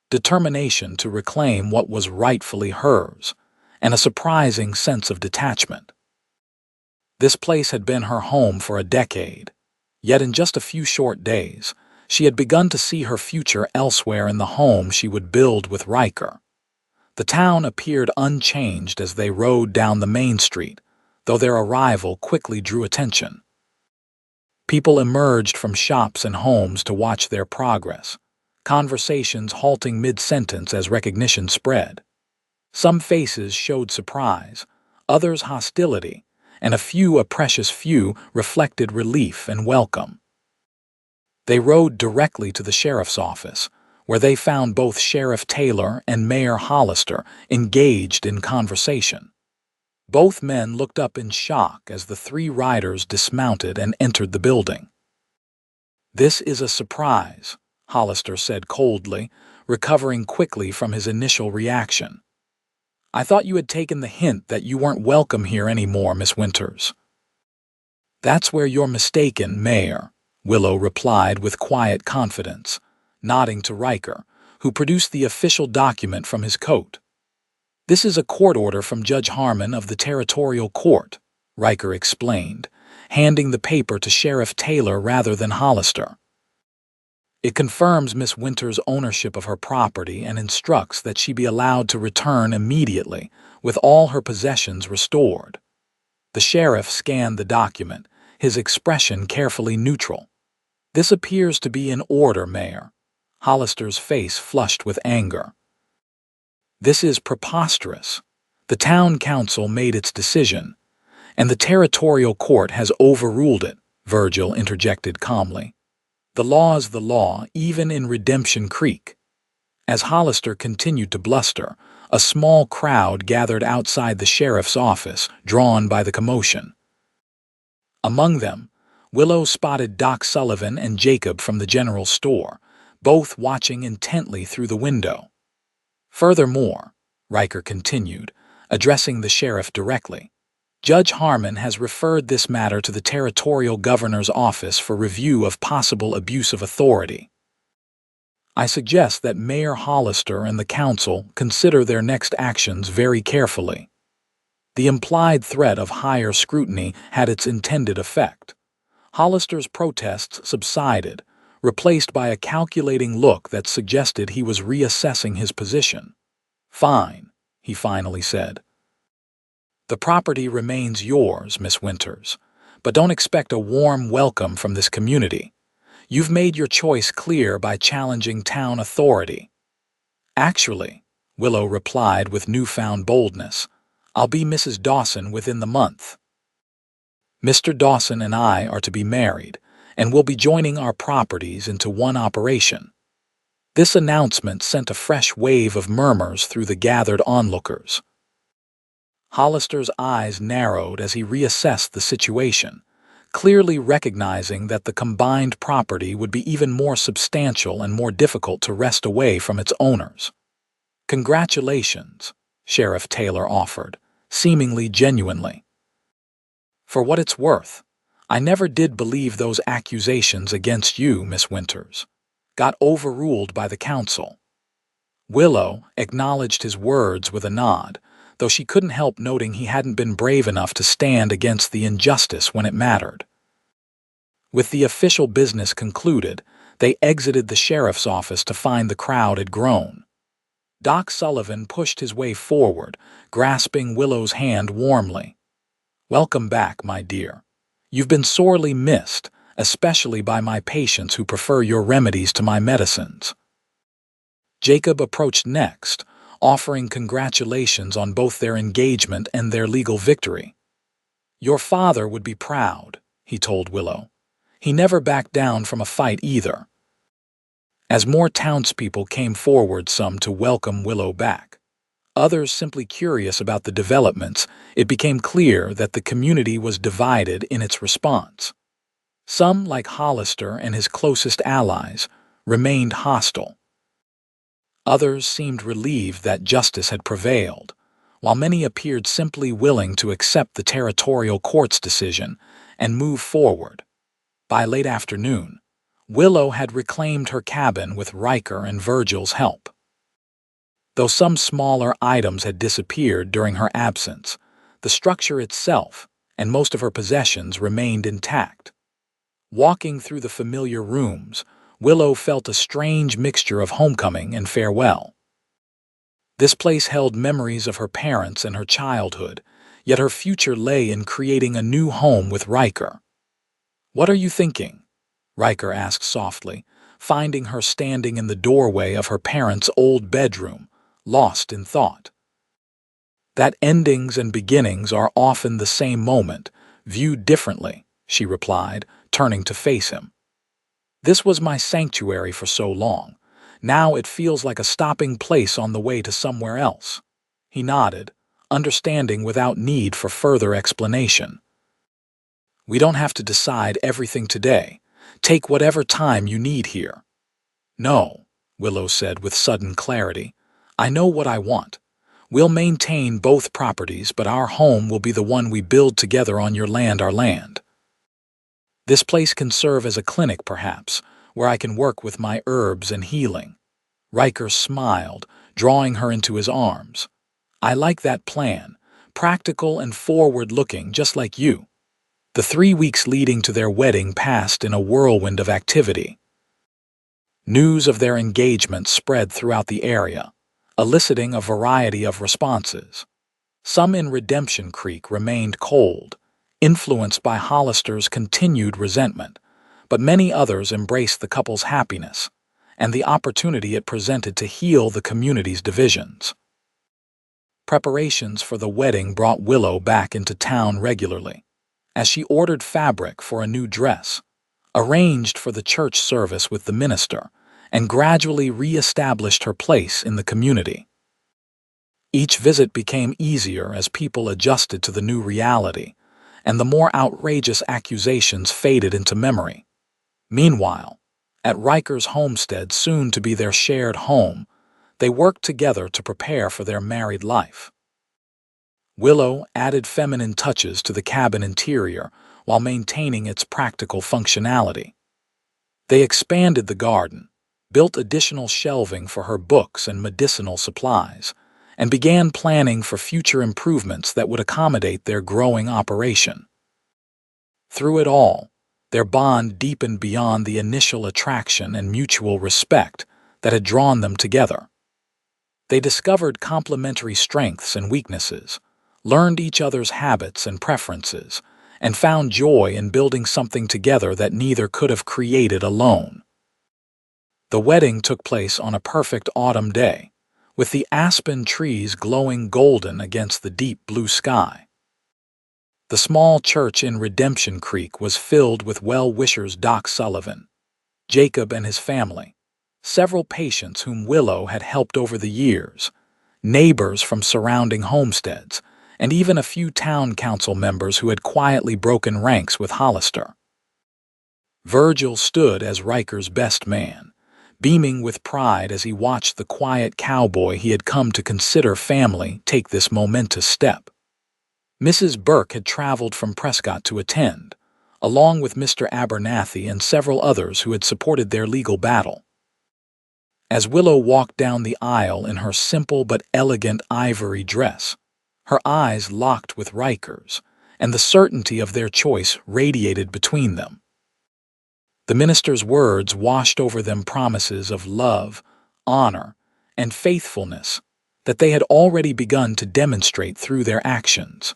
determination to reclaim what was rightfully hers, and a surprising sense of detachment. This place had been her home for a decade, yet in just a few short days, she had begun to see her future elsewhere in the home she would build with Riker. The town appeared unchanged as they rode down the main street, though their arrival quickly drew attention. People emerged from shops and homes to watch their progress, conversations halting mid-sentence as recognition spread. Some faces showed surprise, others hostility, and a precious few, reflected relief and welcome. They rode directly to the sheriff's office, where they found both Sheriff Taylor and Mayor Hollister engaged in conversation. Both men looked up in shock as the three riders dismounted and entered the building. "This is a surprise," Hollister said coldly, recovering quickly from his initial reaction. "I thought you had taken the hint that you weren't welcome here anymore, Miss Winters." "That's where you're mistaken, Mayor," Willow replied with quiet confidence, nodding to Riker, who produced the official document from his coat. "This is a court order from Judge Harmon of the Territorial Court," Riker explained, handing the paper to Sheriff Taylor rather than Hollister. "It confirms Miss Winters' ownership of her property and instructs that she be allowed to return immediately, with all her possessions restored." The sheriff scanned the document, his expression carefully neutral. "This appears to be in order, Mayor." Hollister's face flushed with anger. "This is preposterous. The town council made its decision, and the territorial court has overruled it," Virgil interjected calmly. "The law is the law, even in Redemption Creek." As Hollister continued to bluster, a small crowd gathered outside the sheriff's office, drawn by the commotion. Among them, Willow spotted Doc Sullivan and Jacob from the general store, both watching intently through the window. "Furthermore," Riker continued, addressing the sheriff directly, "Judge Harmon has referred this matter to the territorial governor's office for review of possible abuse of authority. I suggest that Mayor Hollister and the council consider their next actions very carefully." The implied threat of higher scrutiny had its intended effect. Hollister's protests subsided, replaced by a calculating look that suggested he was reassessing his position. "Fine," he finally said. "The property remains yours, Miss Winters, but don't expect a warm welcome from this community. You've made your choice clear by challenging town authority." "Actually," Willow replied with newfound boldness, "I'll be Mrs. Dawson within the month. Mr. Dawson and I are to be married, and we'll be joining our properties into one operation." This announcement sent a fresh wave of murmurs through the gathered onlookers. Hollister's eyes narrowed as he reassessed the situation, clearly recognizing that the combined property would be even more substantial and more difficult to wrest away from its owners. "Congratulations," Sheriff Taylor offered, seemingly genuinely. "For what it's worth, I never did believe those accusations against you, Miss Winters. Got overruled by the council." Willow acknowledged his words with a nod, though she couldn't help noting he hadn't been brave enough to stand against the injustice when it mattered. With the official business concluded, they exited the sheriff's office to find the crowd had grown. Doc Sullivan pushed his way forward, grasping Willow's hand warmly. "Welcome back, my dear. You've been sorely missed, especially by my patients who prefer your remedies to my medicines." Jacob approached next, offering congratulations on both their engagement and their legal victory. "Your father would be proud," he told Willow. "He never backed down from a fight either." As more townspeople came forward, some to welcome Willow back, others simply curious about the developments, it became clear that the community was divided in its response. Some, like Hollister and his closest allies, remained hostile. Others seemed relieved that justice had prevailed, while many appeared simply willing to accept the territorial court's decision and move forward. By late afternoon, Willow had reclaimed her cabin with Riker and Virgil's help. Though some smaller items had disappeared during her absence, the structure itself and most of her possessions remained intact. Walking through the familiar rooms, Willow felt a strange mixture of homecoming and farewell. This place held memories of her parents and her childhood, yet her future lay in creating a new home with Riker. "What are you thinking?" Riker asked softly, finding her standing in the doorway of her parents' old bedroom, lost in thought. "That endings and beginnings are often the same moment, viewed differently," she replied, turning to face him. "This was my sanctuary for so long. Now it feels like a stopping place on the way to somewhere else." He nodded, understanding without need for further explanation. "We don't have to decide everything today. Take whatever time you need here." "No," Willow said with sudden clarity. "I know what I want. We'll maintain both properties, but our home will be the one we build together on your land, our land. This place can serve as a clinic, perhaps, where I can work with my herbs and healing." Riker smiled, drawing her into his arms. "I like that plan, practical and forward-looking, just like you." The 3 weeks leading to their wedding passed in a whirlwind of activity. News of their engagement spread throughout the area, eliciting a variety of responses. Some in Redemption Creek remained cold, influenced by Hollister's continued resentment, but many others embraced the couple's happiness and the opportunity it presented to heal the community's divisions. Preparations for the wedding brought Willow back into town regularly, as she ordered fabric for a new dress, arranged for the church service with the minister, and gradually re-established her place in the community. Each visit became easier as people adjusted to the new reality, and the more outrageous accusations faded into memory. Meanwhile, at Riker's homestead, soon to be their shared home, they worked together to prepare for their married life. Willow added feminine touches to the cabin interior while maintaining its practical functionality. They expanded the garden, built additional shelving for her books and medicinal supplies, and began planning for future improvements that would accommodate their growing operation. Through it all, their bond deepened beyond the initial attraction and mutual respect that had drawn them together. They discovered complementary strengths and weaknesses, learned each other's habits and preferences, and found joy in building something together that neither could have created alone. The wedding took place on a perfect autumn day, with the aspen trees glowing golden against the deep blue sky. The small church in Redemption Creek was filled with well-wishers: Doc Sullivan, Jacob and his family, several patients whom Willow had helped over the years, neighbors from surrounding homesteads, and even a few town council members who had quietly broken ranks with Hollister. Virgil stood as Riker's best man, beaming with pride as he watched the quiet cowboy he had come to consider family take this momentous step. Mrs. Burke had traveled from Prescott to attend, along with Mr. Abernathy and several others who had supported their legal battle. As Willow walked down the aisle in her simple but elegant ivory dress, her eyes locked with Riker's, and the certainty of their choice radiated between them. The minister's words washed over them promises of love, honor, and faithfulness that they had already begun to demonstrate through their actions.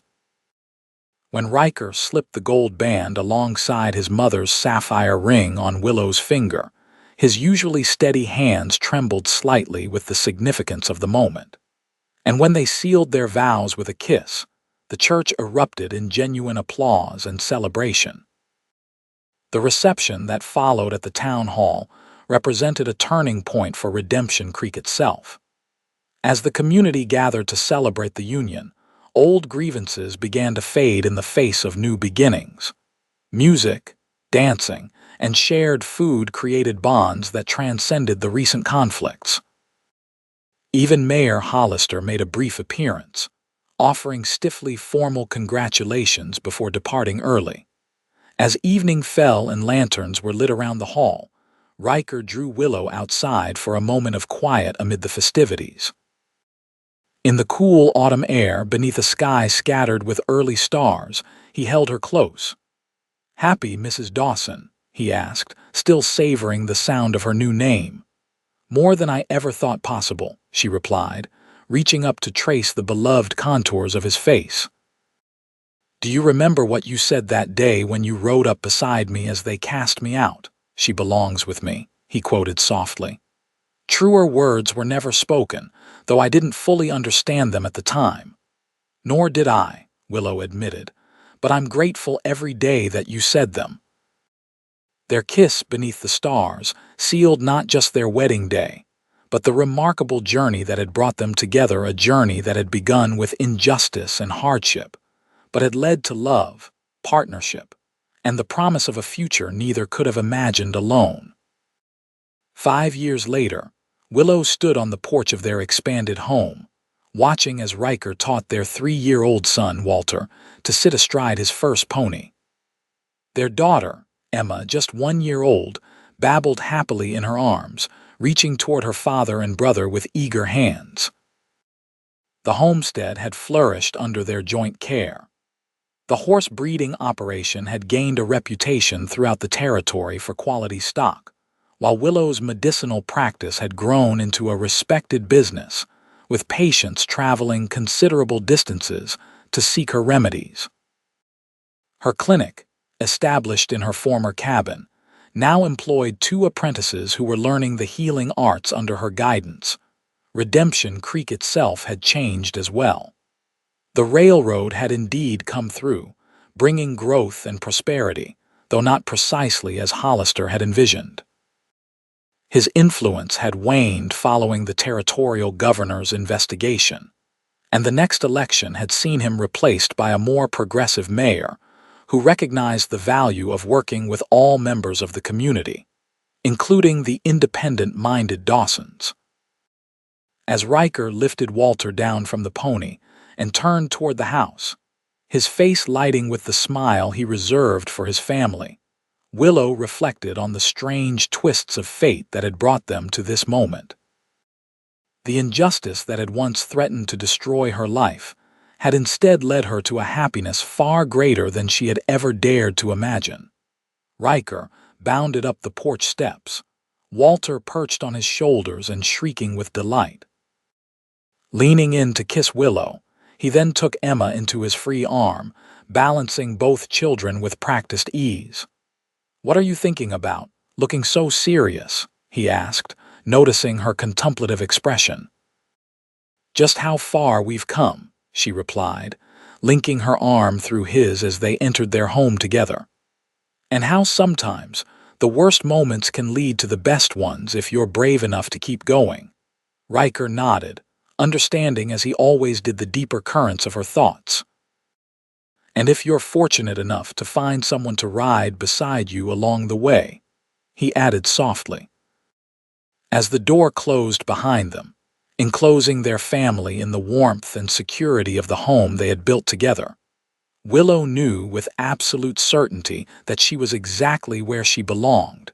When Riker slipped the gold band alongside his mother's sapphire ring on Willow's finger, his usually steady hands trembled slightly with the significance of the moment. And when they sealed their vows with a kiss, the church erupted in genuine applause and celebration. The reception that followed at the town hall represented a turning point for Redemption Creek itself. As the community gathered to celebrate the union, old grievances began to fade in the face of new beginnings. Music, dancing, and shared food created bonds that transcended the recent conflicts. Even Mayor Hollister made a brief appearance, offering stiffly formal congratulations before departing early. As evening fell and lanterns were lit around the hall, Riker drew Willow outside for a moment of quiet amid the festivities. In the cool autumn air, beneath a sky scattered with early stars, he held her close. "Happy Mrs. Dawson?" he asked, still savoring the sound of her new name. "More than I ever thought possible," she replied, reaching up to trace the beloved contours of his face. "Do you remember what you said that day when you rode up beside me as they cast me out? She belongs with me," he quoted softly. Truer words were never spoken, though I didn't fully understand them at the time. "Nor did I," Willow admitted, "but I'm grateful every day that you said them." Their kiss beneath the stars sealed not just their wedding day, but the remarkable journey that had brought them together, a journey that had begun with injustice and hardship, but had led to love, partnership, and the promise of a future neither could have imagined alone. 5 years later, Willow stood on the porch of their expanded home, watching as Riker taught their 3-year-old son, Walter, to sit astride his first pony. Their daughter, Emma, just 1 year old, babbled happily in her arms, reaching toward her father and brother with eager hands. The homestead had flourished under their joint care. The horse breeding operation had gained a reputation throughout the territory for quality stock, while Willow's medicinal practice had grown into a respected business, with patients traveling considerable distances to seek her remedies. Her clinic, established in her former cabin, now employed 2 apprentices who were learning the healing arts under her guidance. Redemption Creek itself had changed as well. The railroad had indeed come through, bringing growth and prosperity, though not precisely as Hollister had envisioned. His influence had waned following the territorial governor's investigation, and the next election had seen him replaced by a more progressive mayor who recognized the value of working with all members of the community, including the independent-minded Dawsons. As Riker lifted Walter down from the pony and turned toward the house, his face lighting with the smile he reserved for his family, Willow reflected on the strange twists of fate that had brought them to this moment. The injustice that had once threatened to destroy her life had instead led her to a happiness far greater than she had ever dared to imagine. Riker bounded up the porch steps, Walter perched on his shoulders and shrieking with delight. Leaning in to kiss Willow, he then took Emma into his free arm, balancing both children with practiced ease. "What are you thinking about, looking so serious?" he asked, noticing her contemplative expression. "Just how far we've come," she replied, linking her arm through his as they entered their home together. "And how sometimes the worst moments can lead to the best ones if you're brave enough to keep going." Riker nodded, understanding as he always did the deeper currents of her thoughts. "And if you're fortunate enough to find someone to ride beside you along the way," he added softly. As the door closed behind them, enclosing their family in the warmth and security of the home they had built together, Willow knew with absolute certainty that she was exactly where she belonged,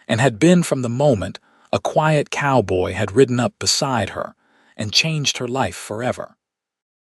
and had been from the moment a quiet cowboy had ridden up beside her and changed her life forever.